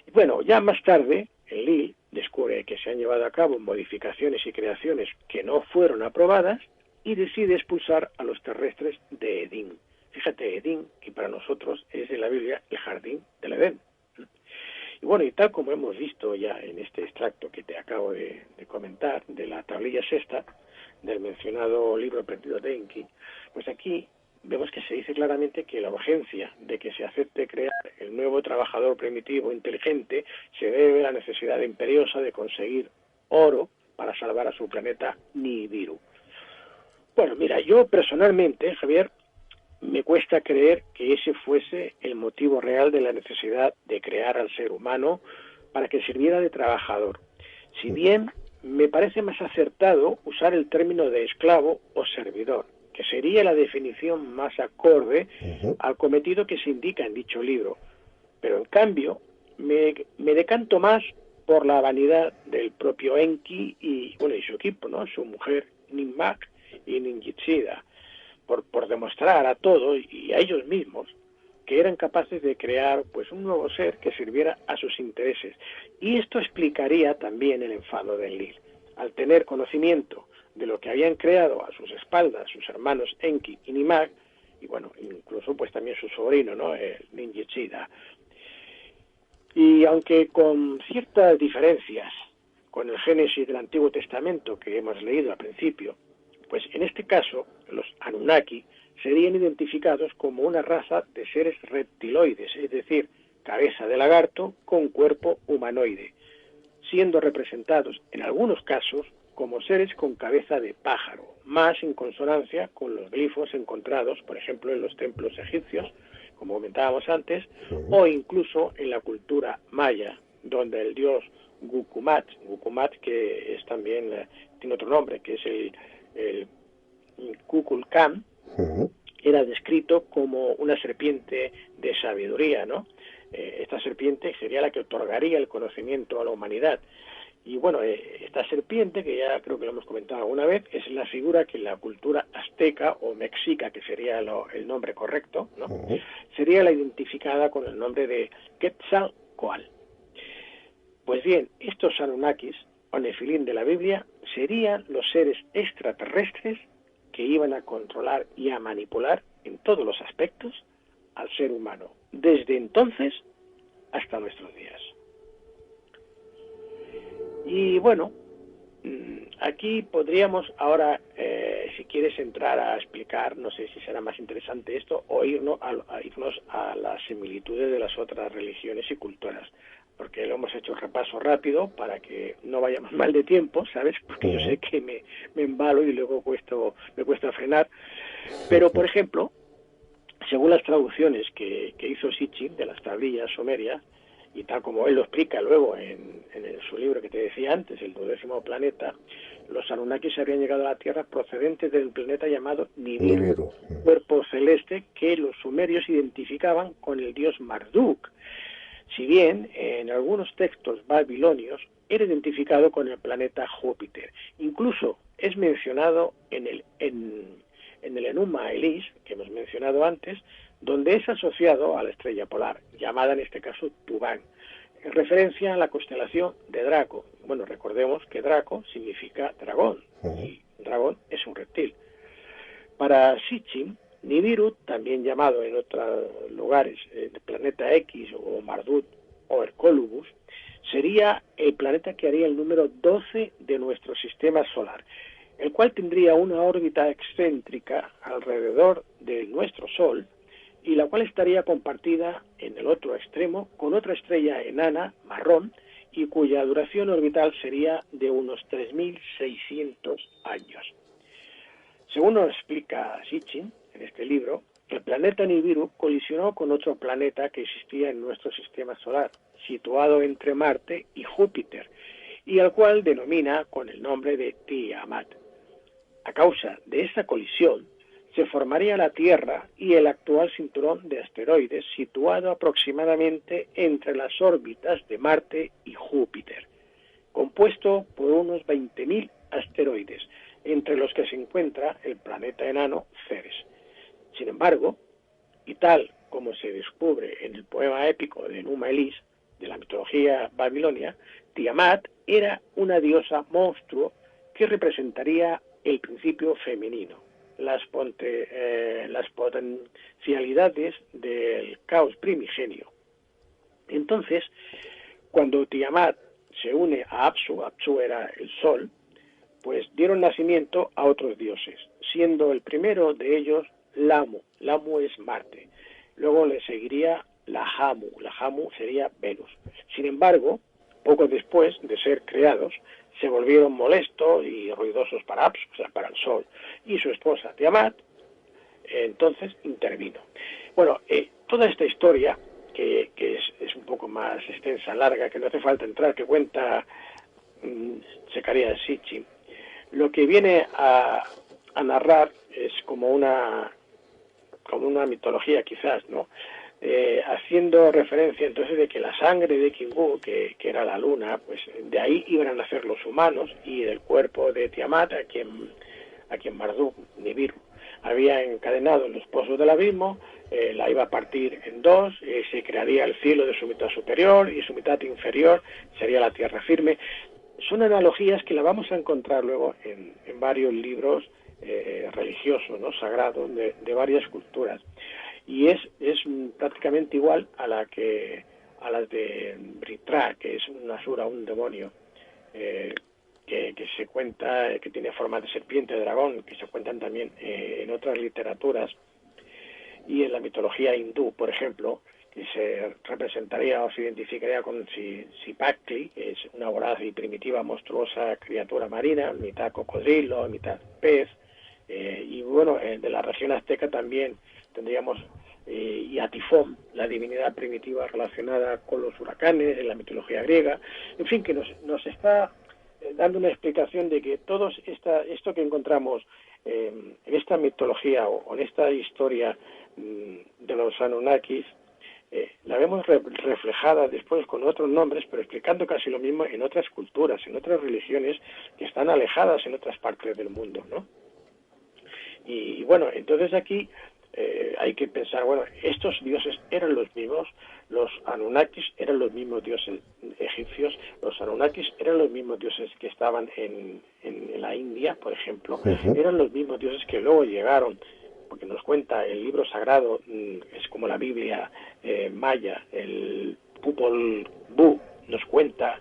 Y bueno, ya más tarde, Enlil descubre que se han llevado a cabo modificaciones y creaciones que no fueron aprobadas y decide expulsar a los terrestres de Edín. Fíjate, Edín, que para nosotros es en la Biblia el jardín del Edén. Y bueno, y tal como hemos visto ya en este extracto que te acabo de comentar, de la tablilla sexta, del mencionado libro perdido de Enki, pues aquí vemos que se dice claramente que la urgencia de que se acepte crear el nuevo trabajador primitivo inteligente se debe a la necesidad imperiosa de conseguir oro para salvar a su planeta Nibiru. Bueno, mira, yo personalmente, Javier, me cuesta creer que ese fuese el motivo real de la necesidad de crear al ser humano para que sirviera de trabajador. Si bien me parece más acertado usar el término de esclavo o servidor, que sería la definición más acorde al cometido que se indica en dicho libro. Pero en cambio, me decanto más por la vanidad del propio Enki y su equipo, ¿no? Su mujer Ninmak y Ninjitsida, por demostrar a todos y a ellos mismos que eran capaces de crear pues un nuevo ser que sirviera a sus intereses. Y esto explicaría también el enfado de Enlil. Al tener conocimiento de lo que habían creado a sus espaldas sus hermanos Enki y Ninmak, y bueno, incluso pues también su sobrino, ¿no? El Ninjitsida. Y aunque con ciertas diferencias con el Génesis del Antiguo Testamento que hemos leído al principio, pues en este caso los Anunnaki serían identificados como una raza de seres reptiloides, es decir, cabeza de lagarto con cuerpo humanoide, siendo representados en algunos casos como seres con cabeza de pájaro, más en consonancia con los glifos encontrados, por ejemplo, en los templos egipcios, como comentábamos antes, o incluso en la cultura maya, donde el dios Gucumat que es también, tiene otro nombre, que es el Kukulkan, era descrito como una serpiente de sabiduría, ¿no? Esta serpiente sería la que otorgaría el conocimiento a la humanidad. Y bueno, esta serpiente, que ya creo que lo hemos comentado alguna vez, es la figura que en la cultura azteca o mexica, que sería el nombre correcto, ¿no? Sería la identificada con el nombre de Quetzalcóatl. Pues bien, estos Anunnakis, o Nefilim de la Biblia, serían los seres extraterrestres que iban a controlar y a manipular en todos los aspectos al ser humano, desde entonces hasta nuestros días. Y bueno, aquí podríamos ahora, si quieres entrar a explicar, no sé si será más interesante esto, o irnos a las similitudes de las otras religiones y culturas, porque lo hemos hecho un repaso rápido para que no vayamos mal de tiempo, ¿sabes? Porque yo sé que me embalo y luego me cuesta frenar. Pero, por ejemplo, según las traducciones que hizo Sitchin de las tablillas sumerias, y tal como él lo explica luego en su libro que te decía antes, el 12º planeta, los Anunnakis habrían llegado a la Tierra procedentes del planeta llamado Nibiru, cuerpo celeste que los sumerios identificaban con el dios Marduk. Si bien en algunos textos babilonios era identificado con el planeta Júpiter. Incluso es mencionado en el Enuma Elis, que hemos mencionado antes, donde es asociado a la estrella polar, llamada en este caso Tubán, en referencia a la constelación de Draco. Bueno, recordemos que Draco significa dragón, y dragón es un reptil. Para Sitchin, Nibiru, también llamado en otros lugares el planeta X o Marduk o Hercólubus, sería el planeta que haría el número 12 de nuestro sistema solar, el cual tendría una órbita excéntrica alrededor de nuestro Sol, y la cual estaría compartida en el otro extremo con otra estrella enana, marrón, y cuya duración orbital sería de unos 3.600 años. Según nos explica Sitchin en este libro, el planeta Nibiru colisionó con otro planeta que existía en nuestro sistema solar, situado entre Marte y Júpiter, y al cual denomina con el nombre de Tiamat. A causa de esta colisión, se formaría la Tierra y el actual cinturón de asteroides situado aproximadamente entre las órbitas de Marte y Júpiter, compuesto por unos 20.000 asteroides, entre los que se encuentra el planeta enano Ceres. Sin embargo, y tal como se descubre en el poema épico de Enuma Elis, de la mitología babilonia, Tiamat era una diosa monstruo que representaría el principio femenino, las potencialidades del caos primigenio. Entonces, cuando Tiamat se une a Apsu era el sol, pues dieron nacimiento a otros dioses, siendo el primero de ellos Lamu es Marte. Luego le seguiría Lahamu sería Venus. Sin embargo, poco después de ser creados, se volvieron molestos y ruidosos para Apsu, o sea, para el Sol, y su esposa Tiamat entonces intervino. Bueno, toda esta historia, que es un poco más extensa, larga, que no hace falta entrar, que cuenta Zecarías Sitchin, lo que viene a narrar es como una mitología quizás, ¿no?, haciendo referencia entonces de que la sangre de Kingu, que era la luna, pues de ahí iban a nacer los humanos, y del cuerpo de Tiamat, a quien Marduk, Nibiru, había encadenado en los pozos del abismo, la iba a partir en dos, se crearía el cielo de su mitad superior y su mitad inferior sería la tierra firme. Son analogías que la vamos a encontrar luego en varios libros religiosos, ¿no?, sagrados de varias culturas. Y es prácticamente igual a las de Britra, que es un asura, un demonio, que se cuenta, que tiene forma de serpiente, de dragón, que se cuentan también en otras literaturas. Y en la mitología hindú, por ejemplo, que se representaría o se identificaría con Sipakli, que es una voraz y primitiva monstruosa criatura marina, mitad cocodrilo, mitad pez. Y bueno, de la región azteca también tendríamos y a Tifón, la divinidad primitiva relacionada con los huracanes en la mitología griega. En fin, que nos está dando una explicación de que todo esto que encontramos en esta mitología o en esta historia de los Anunnakis, la vemos reflejada después con otros nombres, pero explicando casi lo mismo en otras culturas, en otras religiones que están alejadas en otras partes del mundo, ¿no? Y bueno, entonces aquí hay que pensar, bueno, estos dioses eran los mismos, los Anunnakis eran los mismos dioses egipcios, los Anunnakis eran los mismos dioses que estaban en la India, por ejemplo, eran los mismos dioses que luego llegaron, porque nos cuenta el libro sagrado, es como la Biblia maya, el Popol Vuh, nos cuenta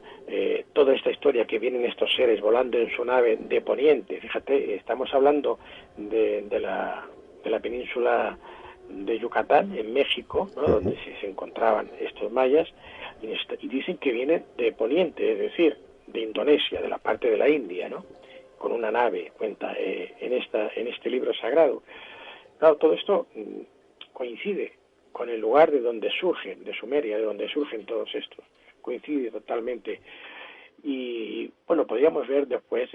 toda esta historia, que vienen estos seres volando en su nave de poniente. Fíjate, estamos hablando de la península de Yucatán, en México, ¿no?, donde se encontraban estos mayas, y dicen que vienen de poniente, es decir, de Indonesia, de la parte de la India, ¿no?, con una nave, cuenta en este libro sagrado. Claro, todo esto coincide con el lugar de donde surgen, de Sumeria, de donde surgen todos estos, coincide totalmente. Y bueno, podríamos ver después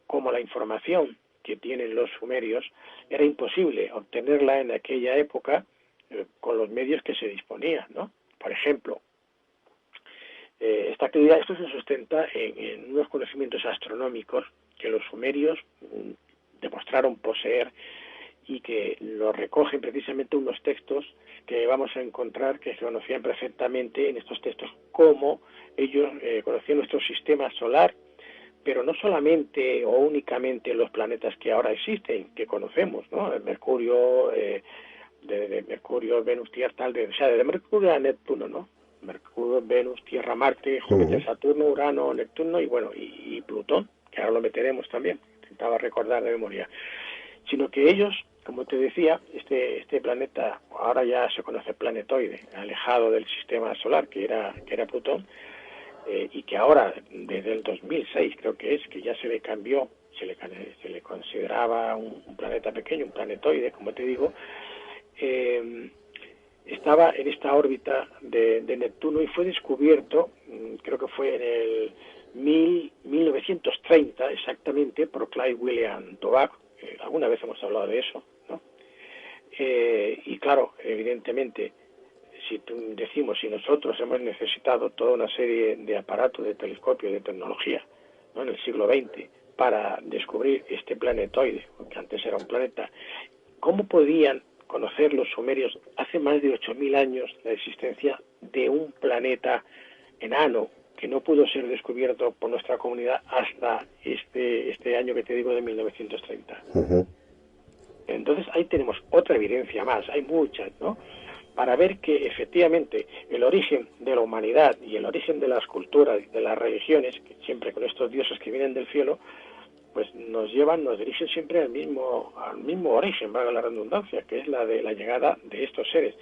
cómo la información que tienen los sumerios era imposible obtenerla en aquella época con los medios que se disponían, ¿no? Por ejemplo, esto se sustenta en unos conocimientos astronómicos que los sumerios demostraron poseer, y que lo recogen precisamente unos textos que vamos a encontrar que se conocían perfectamente en estos textos, cómo ellos conocían nuestro sistema solar, pero no solamente o únicamente los planetas que ahora existen, que conocemos, ¿no? El Mercurio, de Mercurio, Venus, Tierra, de Mercurio a Neptuno, ¿no? Mercurio, Venus, Tierra, Marte, Júpiter, Saturno, Urano, Neptuno y Plutón, que ahora lo meteremos también, intentaba recordar de memoria. Sino que ellos, como te decía, este planeta, ahora ya se conoce planetoide, alejado del sistema solar, que era Plutón, y que ahora, desde el 2006 creo que ya se le cambió, se le consideraba un planeta pequeño, un planetoide, como te digo, estaba en esta órbita de Neptuno, y fue descubierto, creo que fue en el 1930 exactamente, por Clyde William Tobacco. Alguna vez hemos hablado de eso, ¿no? Y claro, evidentemente, si nosotros hemos necesitado toda una serie de aparatos, de telescopios, de tecnología, ¿no?, en el siglo XX, para descubrir este planetoide, que antes era un planeta, ¿cómo podían conocer los sumerios hace más de 8.000 años la existencia de un planeta enano que no pudo ser descubierto por nuestra comunidad hasta este año que te digo, de 1930? Entonces ahí tenemos otra evidencia más, hay muchas, ¿no?, para ver que efectivamente el origen de la humanidad y el origen de las culturas, de las religiones, que siempre con estos dioses que vienen del cielo, pues nos dirigen siempre al mismo origen, valga la redundancia, que es la de la llegada de estos seres,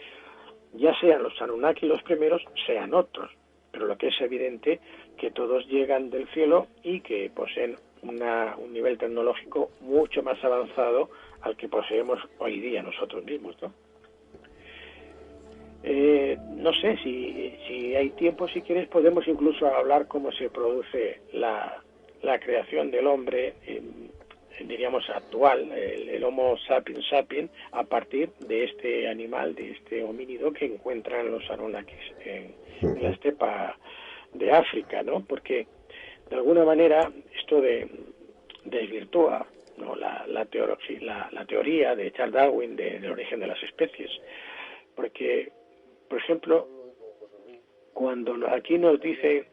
ya sean los Anunnaki los primeros, sean otros, pero lo que es evidente que todos llegan del cielo y que poseen un nivel tecnológico mucho más avanzado al que poseemos hoy día nosotros mismos, ¿no? No sé si hay tiempo, si quieres podemos incluso hablar cómo se produce la creación del hombre diríamos, actual, el Homo sapiens sapiens, a partir de este animal, de este homínido que encuentran los Anunnakis en la estepa de África, ¿no? Porque de alguna manera esto desvirtúa, ¿no?, la teoría de Charles Darwin del origen de las especies, porque, por ejemplo, cuando aquí nos dicen,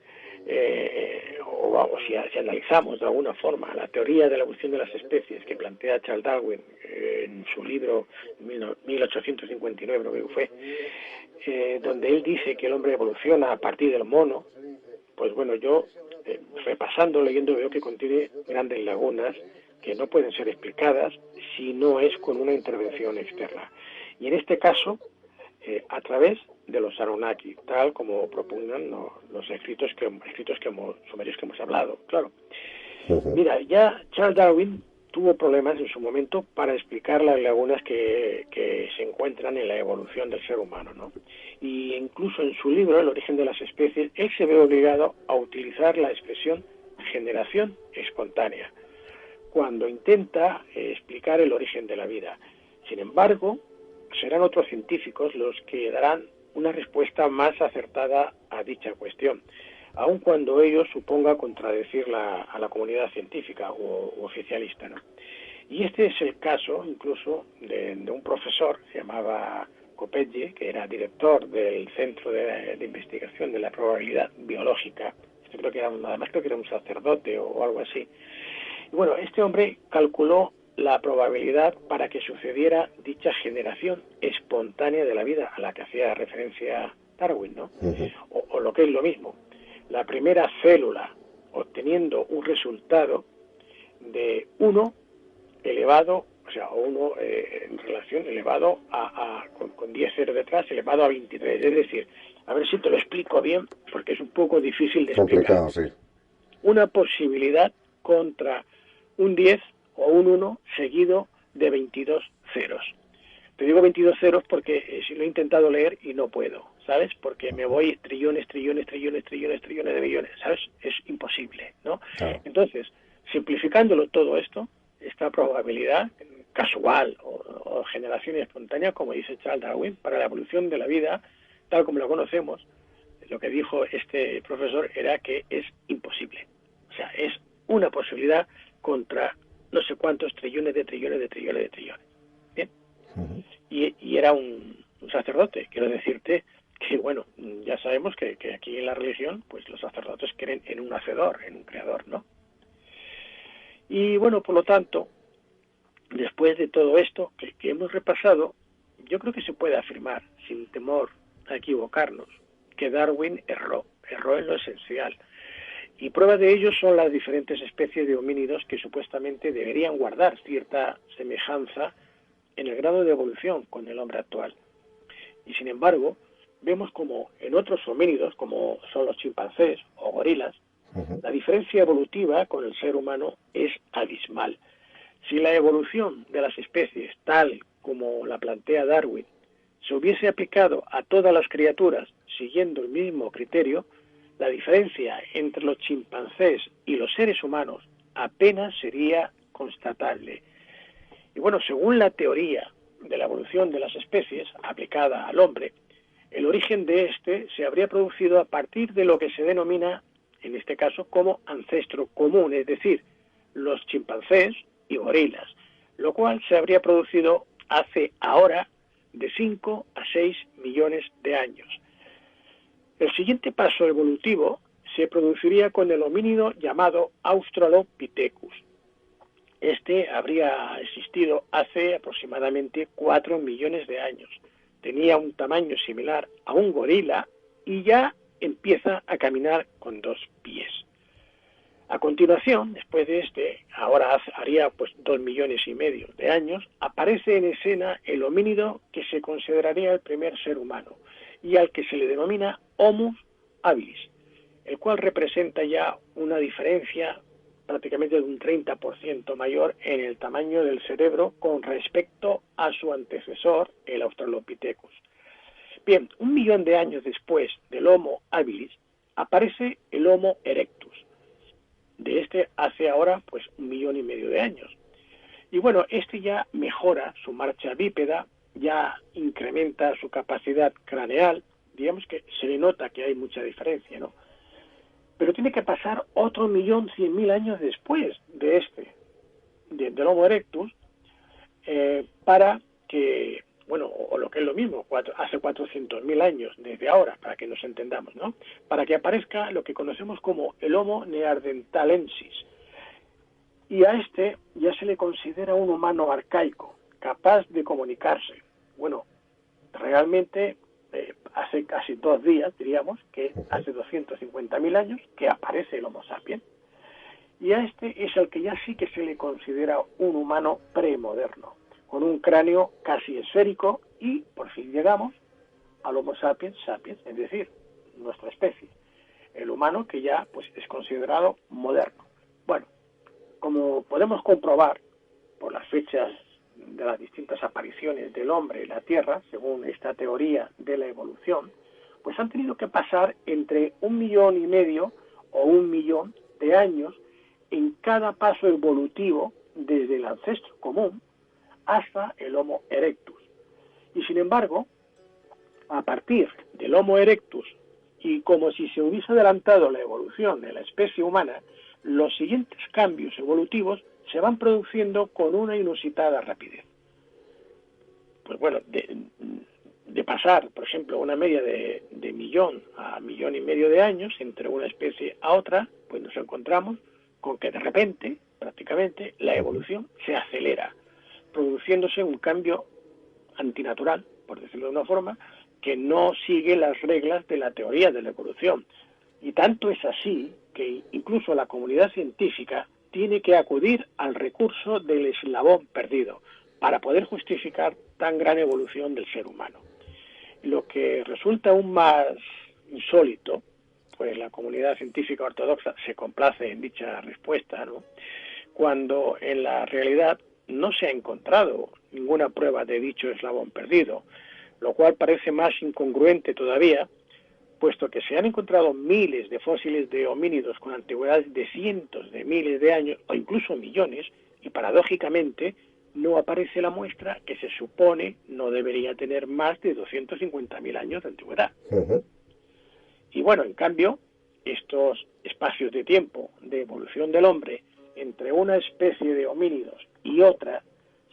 si analizamos de alguna forma la teoría de la evolución de las especies que plantea Charles Darwin en su libro 1859, creo que fue, donde él dice que el hombre evoluciona a partir del mono, pues bueno, yo repasando, leyendo, veo que contiene grandes lagunas que no pueden ser explicadas si no es con una intervención externa. Y en este caso, a través de los Anunnaki, tal como propugnan los escritos sumerios que hemos hablado. Claro. Mira, ya Charles Darwin tuvo problemas en su momento para explicar las lagunas que se encuentran en la evolución del ser humano, ¿no? Y incluso en su libro, El origen de las especies, él se ve obligado a utilizar la expresión generación espontánea cuando intenta explicar el origen de la vida. Sin embargo, serán otros científicos los que darán una respuesta más acertada a dicha cuestión, aun cuando ello suponga contradecir a la comunidad científica u oficialista, ¿no? Y este es el caso incluso de un profesor, se llamaba Copegge, que era director del Centro de Investigación de la Probabilidad Biológica. Creo que era un sacerdote o algo así. Y bueno, este hombre calculó la probabilidad para que sucediera dicha generación espontánea de la vida a la que hacía referencia Darwin, ¿no? O lo que es lo mismo, la primera célula obteniendo un resultado de 1 elevado, o sea, 1 en relación elevado con 10 ceros detrás, elevado a 23. Es decir, a ver si te lo explico bien, porque es un poco difícil de explicar. Complicado, sí. Una posibilidad contra un 10 o un 1 seguido de 22 ceros. Te digo 22 ceros porque si lo he intentado leer y no puedo, ¿sabes? Porque me voy trillones de millones, ¿sabes? Es imposible, ¿no? Claro. Entonces, simplificándolo todo esto, esta probabilidad casual o generación espontánea, como dice Charles Darwin, para la evolución de la vida, tal como la conocemos, lo que dijo este profesor era que es imposible. O sea, es una posibilidad contra no sé cuántos trillones de trillones. ¿Bien? Y era un sacerdote. Quiero decirte que, bueno, ya sabemos que aquí en la religión, pues los sacerdotes creen en un hacedor, en un creador, ¿no? Y bueno, por lo tanto, después de todo esto que hemos repasado, yo creo que se puede afirmar, sin temor a equivocarnos, que Darwin erró en lo esencial. Y prueba de ello son las diferentes especies de homínidos que supuestamente deberían guardar cierta semejanza en el grado de evolución con el hombre actual. Y sin embargo, vemos como en otros homínidos, como son los chimpancés o gorilas, la diferencia evolutiva con el ser humano es abismal. Si la evolución de las especies, tal como la plantea Darwin, se hubiese aplicado a todas las criaturas siguiendo el mismo criterio, la diferencia entre los chimpancés y los seres humanos apenas sería constatable. Y bueno, según la teoría de la evolución de las especies aplicada al hombre, el origen de este se habría producido a partir de lo que se denomina, en este caso, como ancestro común, es decir, los chimpancés y gorilas, lo cual se habría producido hace ahora de 5 a 6 millones de años. El siguiente paso evolutivo se produciría con el homínido llamado Australopithecus. Este habría existido hace aproximadamente 4 millones de años. Tenía un tamaño similar a un gorila y ya empieza a caminar con 2 pies. A continuación, después de ahora haría pues 2 millones y medio de años, aparece en escena el homínido que se consideraría el primer ser humano y al que se le denomina Homo habilis, el cual representa ya una diferencia prácticamente de un 30% mayor en el tamaño del cerebro con respecto a su antecesor, el Australopithecus. Bien, 1 millón de años después del Homo habilis aparece el Homo erectus. De hace ahora pues 1,5 millones de años. Y bueno, este ya mejora su marcha bípeda, ya incrementa su capacidad craneal, digamos que se le nota que hay mucha diferencia, ¿no? Pero tiene que pasar otro 1.100.000 años después de del Homo erectus, para que, bueno, o lo que es lo mismo, hace 400.000 años desde ahora, para que nos entendamos, ¿no? Para que aparezca lo que conocemos como el Homo neanderthalensis. Y a este ya se le considera un humano arcaico, capaz de comunicarse. Bueno, realmente hace casi 2 días, diríamos, que hace 250.000 años, que aparece el Homo sapiens. Y a este es al que ya sí que se le considera un humano premoderno, con un cráneo casi esférico, y por fin llegamos al Homo sapiens sapiens, es decir, nuestra especie, el humano que ya pues es considerado moderno. Bueno, como podemos comprobar por las fechas de las distintas apariciones del hombre en la Tierra, según esta teoría de la evolución, pues han tenido que pasar entre 1,5 millones o 1 millón de años en cada paso evolutivo desde el ancestro común hasta el Homo erectus. Y sin embargo, a partir del Homo erectus, y como si se hubiese adelantado la evolución de la especie humana, los siguientes cambios evolutivos se van produciendo con una inusitada rapidez. Pues bueno, de pasar, por ejemplo, una media de 1 millón a 1,5 millones de años entre una especie a otra, pues nos encontramos con que de repente, prácticamente, la evolución se acelera, produciéndose un cambio antinatural, por decirlo de una forma, que no sigue las reglas de la teoría de la evolución. Y tanto es así que incluso la comunidad científica tiene que acudir al recurso del eslabón perdido para poder justificar tan gran evolución del ser humano. Lo que resulta aún más insólito, pues la comunidad científica ortodoxa se complace en dicha respuesta, ¿no?, cuando en la realidad no se ha encontrado ninguna prueba de dicho eslabón perdido, lo cual parece más incongruente todavía, puesto que se han encontrado miles de fósiles de homínidos con antigüedades de cientos de miles de años o incluso millones, y paradójicamente no aparece la muestra que se supone no debería tener más de 250.000 años de antigüedad. Y bueno, en cambio, estos espacios de tiempo de evolución del hombre entre una especie de homínidos y otra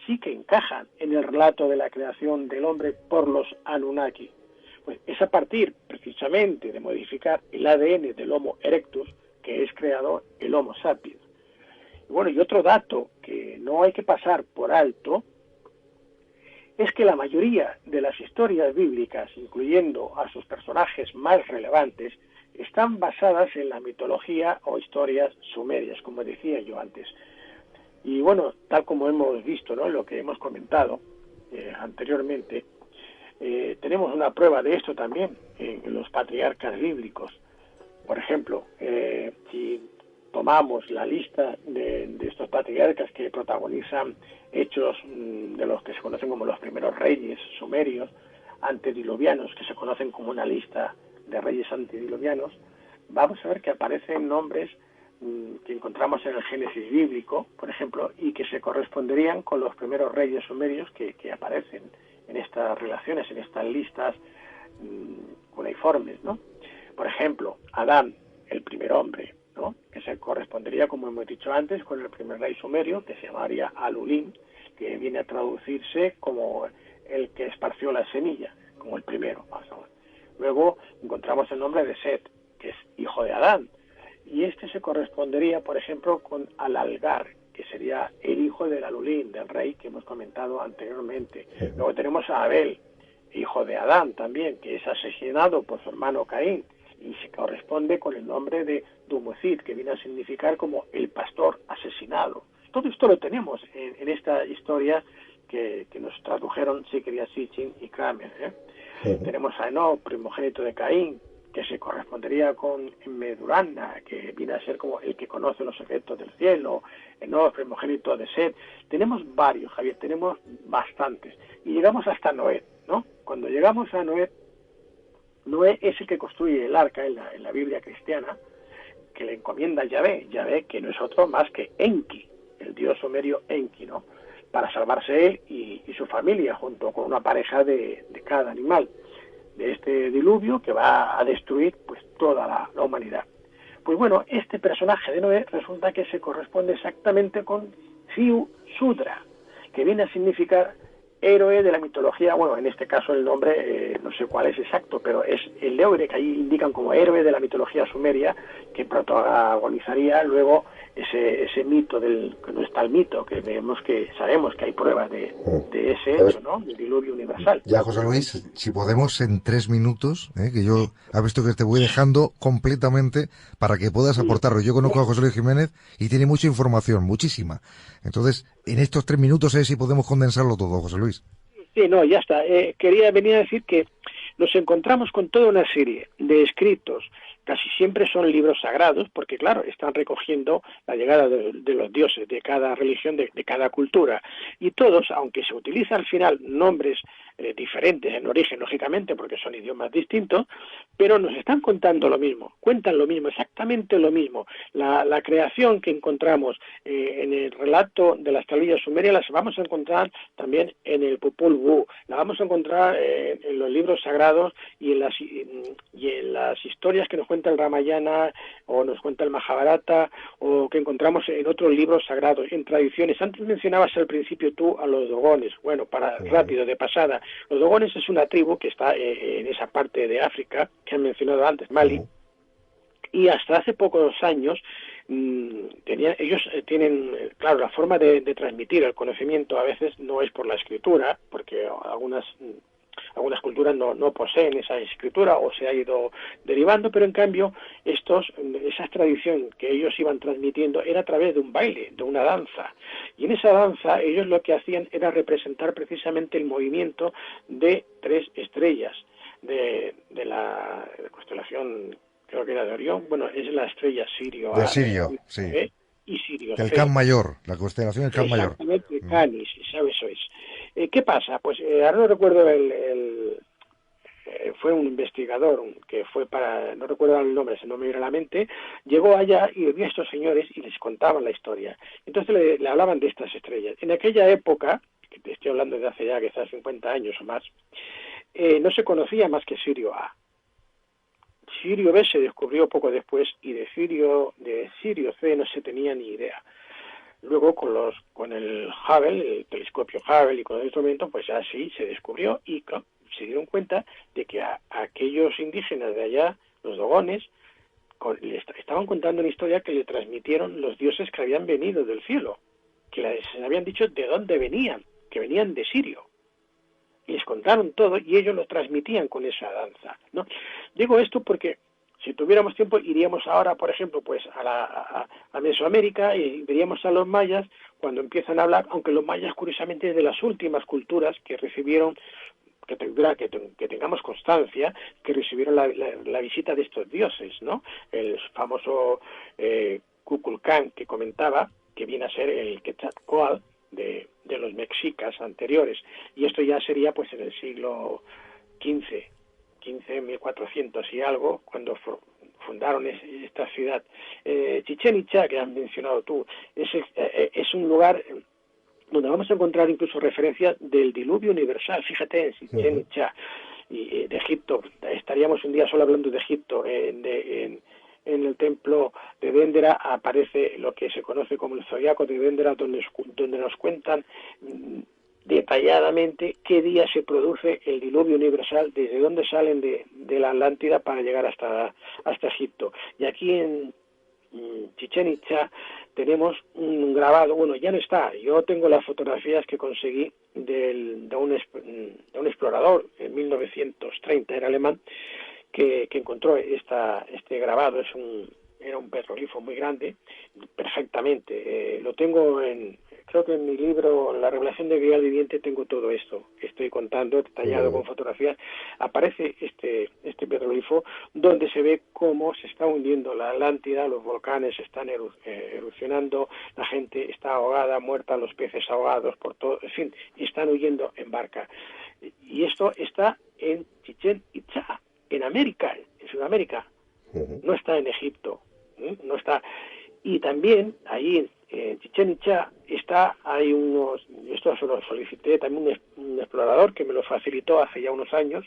sí que encajan en el relato de la creación del hombre por los Anunnaki. Pues es a partir precisamente de modificar el ADN del Homo erectus que es creado el Homo sapiens. Y bueno, y otro dato que no hay que pasar por alto es que la mayoría de las historias bíblicas, incluyendo a sus personajes más relevantes, están basadas en la mitología o historias sumerias, como decía yo antes. Y bueno, tal como hemos visto, ¿no?, lo que hemos comentado anteriormente, tenemos una prueba de esto también en los patriarcas bíblicos. Por ejemplo, si tomamos la lista de estos patriarcas que protagonizan hechos de los que se conocen como los primeros reyes sumerios, antediluvianos, que se conocen como una lista de reyes antediluvianos, vamos a ver que aparecen nombres que encontramos en el Génesis bíblico, por ejemplo, y que se corresponderían con los primeros reyes sumerios que aparecen en estas relaciones, en estas listas cuneiformes, ¿no? Por ejemplo, Adán, el primer hombre, ¿no?, que se correspondería, como hemos dicho antes, con el primer rey sumerio, que se llamaría Alulim, que viene a traducirse como el que esparció la semilla, como el primero. Luego encontramos el nombre de Set, que es hijo de Adán, y este se correspondería, por ejemplo, con Al-Algar, que sería el hijo del Alulim, del rey que hemos comentado anteriormente. Luego tenemos a Abel, hijo de Adán también, que es asesinado por su hermano Caín, y se corresponde con el nombre de Dumucid, que viene a significar como el pastor asesinado. Todo esto lo tenemos en esta historia que nos tradujeron Sikria Sitchin y Kramer. Tenemos a Enoch, primogénito de Caín, que se correspondería con Medurana, que viene a ser como el que conoce los secretos del cielo. Enoch, primogénito de Set. Tenemos varios, Javier, tenemos bastantes. Y llegamos hasta Noé, ¿no? Cuando llegamos a Noé, Noé es el que construye el arca en la Biblia cristiana, que le encomienda Yahvé, que no es otro más que Enki, el dios sumerio Enki, ¿no? para salvarse él y su familia, junto con una pareja de cada animal, de este diluvio que va a destruir pues toda la humanidad. Pues bueno, este personaje de Noé resulta que se corresponde exactamente con Ziu Sudra, que viene a significar héroe de la mitología. Bueno, en este caso el nombre no sé cuál es exacto, pero es el Leure, que ahí indican como héroe de la mitología sumeria, que protagonizaría luego ese mito que no está el mito, que sabemos que hay pruebas de ese hecho, ¿no? Del diluvio universal. Ya, José Luis, si podemos en 3 minutos, que yo ha visto que te voy dejando completamente para que puedas aportarlo. Yo conozco a José Luis Jiménez y tiene mucha información, muchísima. Entonces, en estos 3 minutos si podemos condensarlo todo, José Luis. Sí, no, ya está. Quería venir a decir que nos encontramos con toda una serie de escritos, casi siempre son libros sagrados, porque claro, están recogiendo la llegada de los dioses de cada religión, de cada cultura, y todos, aunque se utilizan al final nombres diferentes en origen, lógicamente, porque son idiomas distintos, pero nos están contando lo mismo, cuentan lo mismo, exactamente lo mismo. La creación que encontramos en el relato de las tablillas sumerias las vamos a encontrar también en el Popol Vuh, la vamos a encontrar en los libros sagrados y en las historias que nos cuenta el Ramayana o nos cuenta el Mahabharata o que encontramos en otros libros sagrados, en tradiciones. Antes mencionabas al principio tú a los dogones. Bueno, para rápido, de pasada, los dogones es una tribu que está en esa parte de África que han mencionado antes, Mali, y hasta hace pocos años ellos tienen, claro, la forma de transmitir el conocimiento a veces no es por la escritura, porque algunas culturas no poseen esa escritura o se ha ido derivando, pero en cambio esa tradición que ellos iban transmitiendo era a través de un baile, de una danza, y en esa danza ellos lo que hacían era representar precisamente el movimiento de 3 estrellas de la constelación, creo que era de Orión. Bueno, es la estrella Sirio A, De Sirio, sí. y Sirio Del C. Can Mayor, la constelación del Can Mayor. Exactamente, Canis, ¿sabes? Eso es. ¿Qué pasa? Pues ahora no recuerdo fue un investigador que fue no recuerdo el nombre, si no me viene a la mente, llegó allá y vio a estos señores y les contaban la historia. Entonces le hablaban de estas estrellas. En aquella época, que te estoy hablando de hace ya quizás 50 años o más, no se conocía más que Sirio A. Sirio B se descubrió poco después y de Sirio C no se tenía ni idea. Luego con el Hubble, el telescopio Hubble y con el instrumento, pues ya sí se descubrió y claro, se dieron cuenta de que a aquellos indígenas de allá, los dogones, le estaban contando una historia que le transmitieron los dioses que habían venido del cielo, que les habían dicho de dónde venían, que venían de Sirio. Y les contaron todo y ellos lo transmitían con esa danza, ¿no? Digo esto porque si tuviéramos tiempo iríamos ahora, por ejemplo, pues a Mesoamérica y veríamos a los mayas cuando empiezan a hablar, aunque los mayas curiosamente es de las últimas culturas que recibieron, que tengamos constancia, que recibieron la visita de estos dioses, ¿no? El famoso Kukulcán que comentaba, que viene a ser el Quetzalcóatl de los mexicas anteriores, y esto ya sería pues en el siglo XV, 1400 y algo, cuando fundaron esta ciudad. Chichén Itzá, que has mencionado tú, es un lugar donde vamos a encontrar incluso referencias del diluvio universal. Fíjate, en Chichén Itzá, y de Egipto, estaríamos un día solo hablando de Egipto. En el templo de Dendera aparece lo que se conoce como el zodiaco de Dendera, donde nos cuentan detalladamente qué día se produce el diluvio universal, desde dónde salen de la Atlántida para llegar hasta Egipto. Y aquí en Chichén Itzá tenemos un grabado, bueno, ya no está, yo tengo las fotografías que conseguí de un explorador en 1930, era alemán, que encontró este grabado. Era un petroglifo muy grande, perfectamente. Lo tengo creo que en mi libro, La revelación del Grial viviente, tengo todo esto que estoy contando, detallado con fotografías. Aparece este petroglifo donde se ve cómo se está hundiendo la Atlántida, los volcanes están erupcionando, la gente está ahogada, muerta, los peces ahogados, por todo, en fin, están huyendo en barca. Y esto está en Chichén Itzá, en América, en Sudamérica, no está en Egipto, no está. Y también ahí en Chichén Itzá esto esto se lo solicité también un explorador que me lo facilitó hace ya unos años,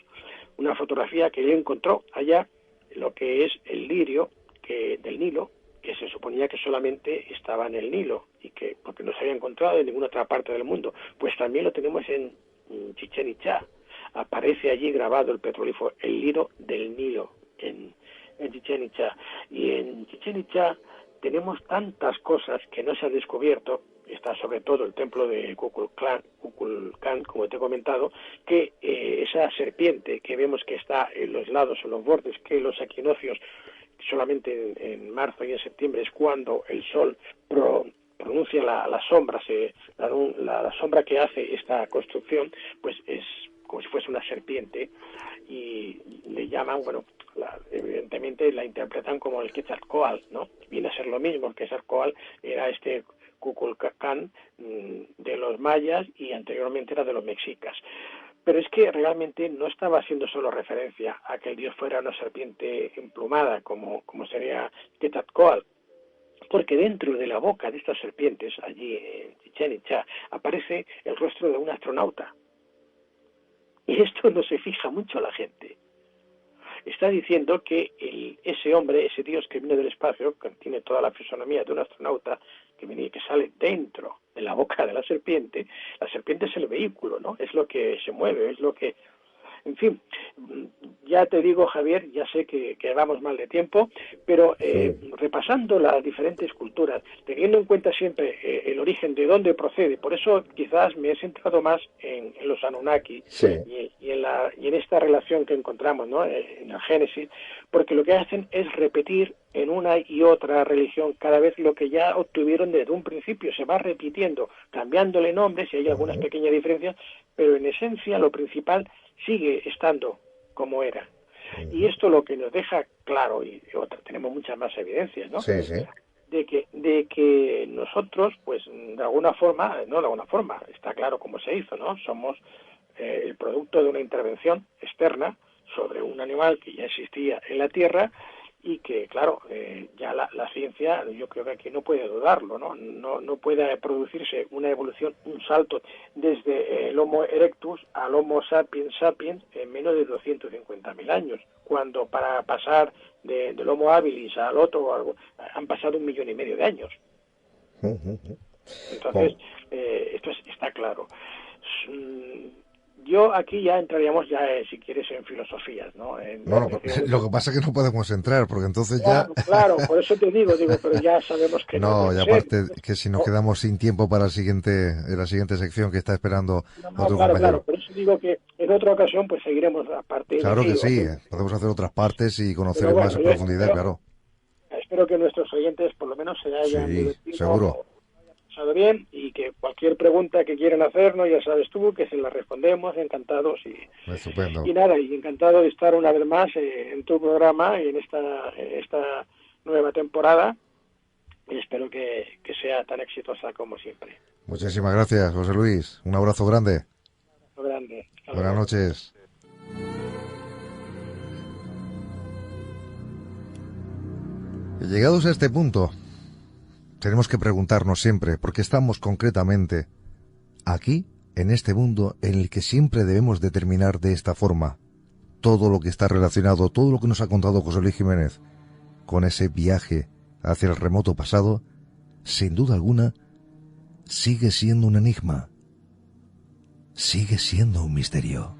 una fotografía que él encontró allá, lo que es el lirio del Nilo, que se suponía que solamente estaba en el Nilo y que porque no se había encontrado en ninguna otra parte del mundo. Pues también lo tenemos en Chichén Itzá. Aparece allí grabado el petrolífero, el lirio del Nilo en Chichén Itzá. Y en Chichén Itzá tenemos tantas cosas que no se han descubierto. Está sobre todo el templo de Kukulcán, como te he comentado, que esa serpiente que vemos que está en los lados, en los bordes, que los equinoccios solamente en marzo y en septiembre es cuando el sol pronuncia la sombra, la sombra que hace esta construcción, pues es como si fuese una serpiente, y le llaman, bueno, evidentemente la interpretan como el Quetzalcóatl, ¿no? Viene a ser lo mismo. El Quetzalcóatl era este Kukulcán de los mayas y anteriormente era de los mexicas. Pero es que realmente no estaba haciendo solo referencia a que el dios fuera una serpiente emplumada, como sería Quetzalcóatl, porque dentro de la boca de estas serpientes, allí en Chichén Itzá, aparece el rostro de un astronauta. Y esto no se fija mucho a la gente. Está diciendo que ese hombre, ese dios que viene del espacio, que tiene toda la fisonomía de un astronauta, que sale dentro de la boca de la serpiente es el vehículo, ¿no? Es lo que se mueve, es lo que... En fin, ya te digo, Javier, ya sé que vamos mal de tiempo, pero repasando las diferentes culturas, teniendo en cuenta siempre el origen de dónde procede, por eso quizás me he centrado más en los Anunnaki y en esta relación que encontramos, ¿no? En el Génesis, porque lo que hacen es repetir en una y otra religión cada vez lo que ya obtuvieron desde un principio, se va repitiendo, cambiándole nombres y hay algunas pequeñas diferencias, pero en esencia lo principal sigue estando como era. Y esto lo que nos deja claro, y tenemos muchas más evidencias, ¿no? Sí, sí. De que nosotros, pues de alguna forma, está claro cómo se hizo, ¿no? Somos el producto de una intervención externa sobre un animal que ya existía en la Tierra y que, claro, ya la ciencia, yo creo que aquí no puede dudarlo, ¿no? No puede producirse una evolución, un salto desde el Homo erectus al Homo sapiens sapiens en menos de 250.000 años, cuando para pasar del Homo habilis al otro han pasado 1,5 millones de años. Entonces, esto está claro. Yo aquí ya entraríamos si quieres, en filosofías, ¿no? Lo que pasa es que no podemos entrar, porque entonces Claro, por eso te digo, pero ya sabemos que no. No, y aparte que si nos quedamos sin tiempo para la siguiente sección que está esperando otro compañero. Claro, por eso digo que en otra ocasión pues seguiremos a partir. Claro que sí, podemos hacer otras partes y conocer más en profundidad, claro. Espero que nuestros oyentes por lo menos se hayan divertido, seguro. Pasado bien, y que cualquier pregunta que quieran hacernos, ya sabes tú, que se la respondemos, encantados. Estupendo. Y nada, y encantado de estar una vez más en tu programa y en esta nueva temporada, y espero que sea tan exitosa como siempre. Muchísimas gracias, José Luis. Un abrazo grande. Un abrazo grande. Buenas noches. Y llegados a este punto, tenemos que preguntarnos siempre, ¿por qué estamos concretamente aquí, en este mundo en el que siempre debemos determinar de esta forma todo lo que está relacionado, todo lo que nos ha contado José Luis Jiménez, con ese viaje hacia el remoto pasado? Sin duda alguna, sigue siendo un enigma, sigue siendo un misterio.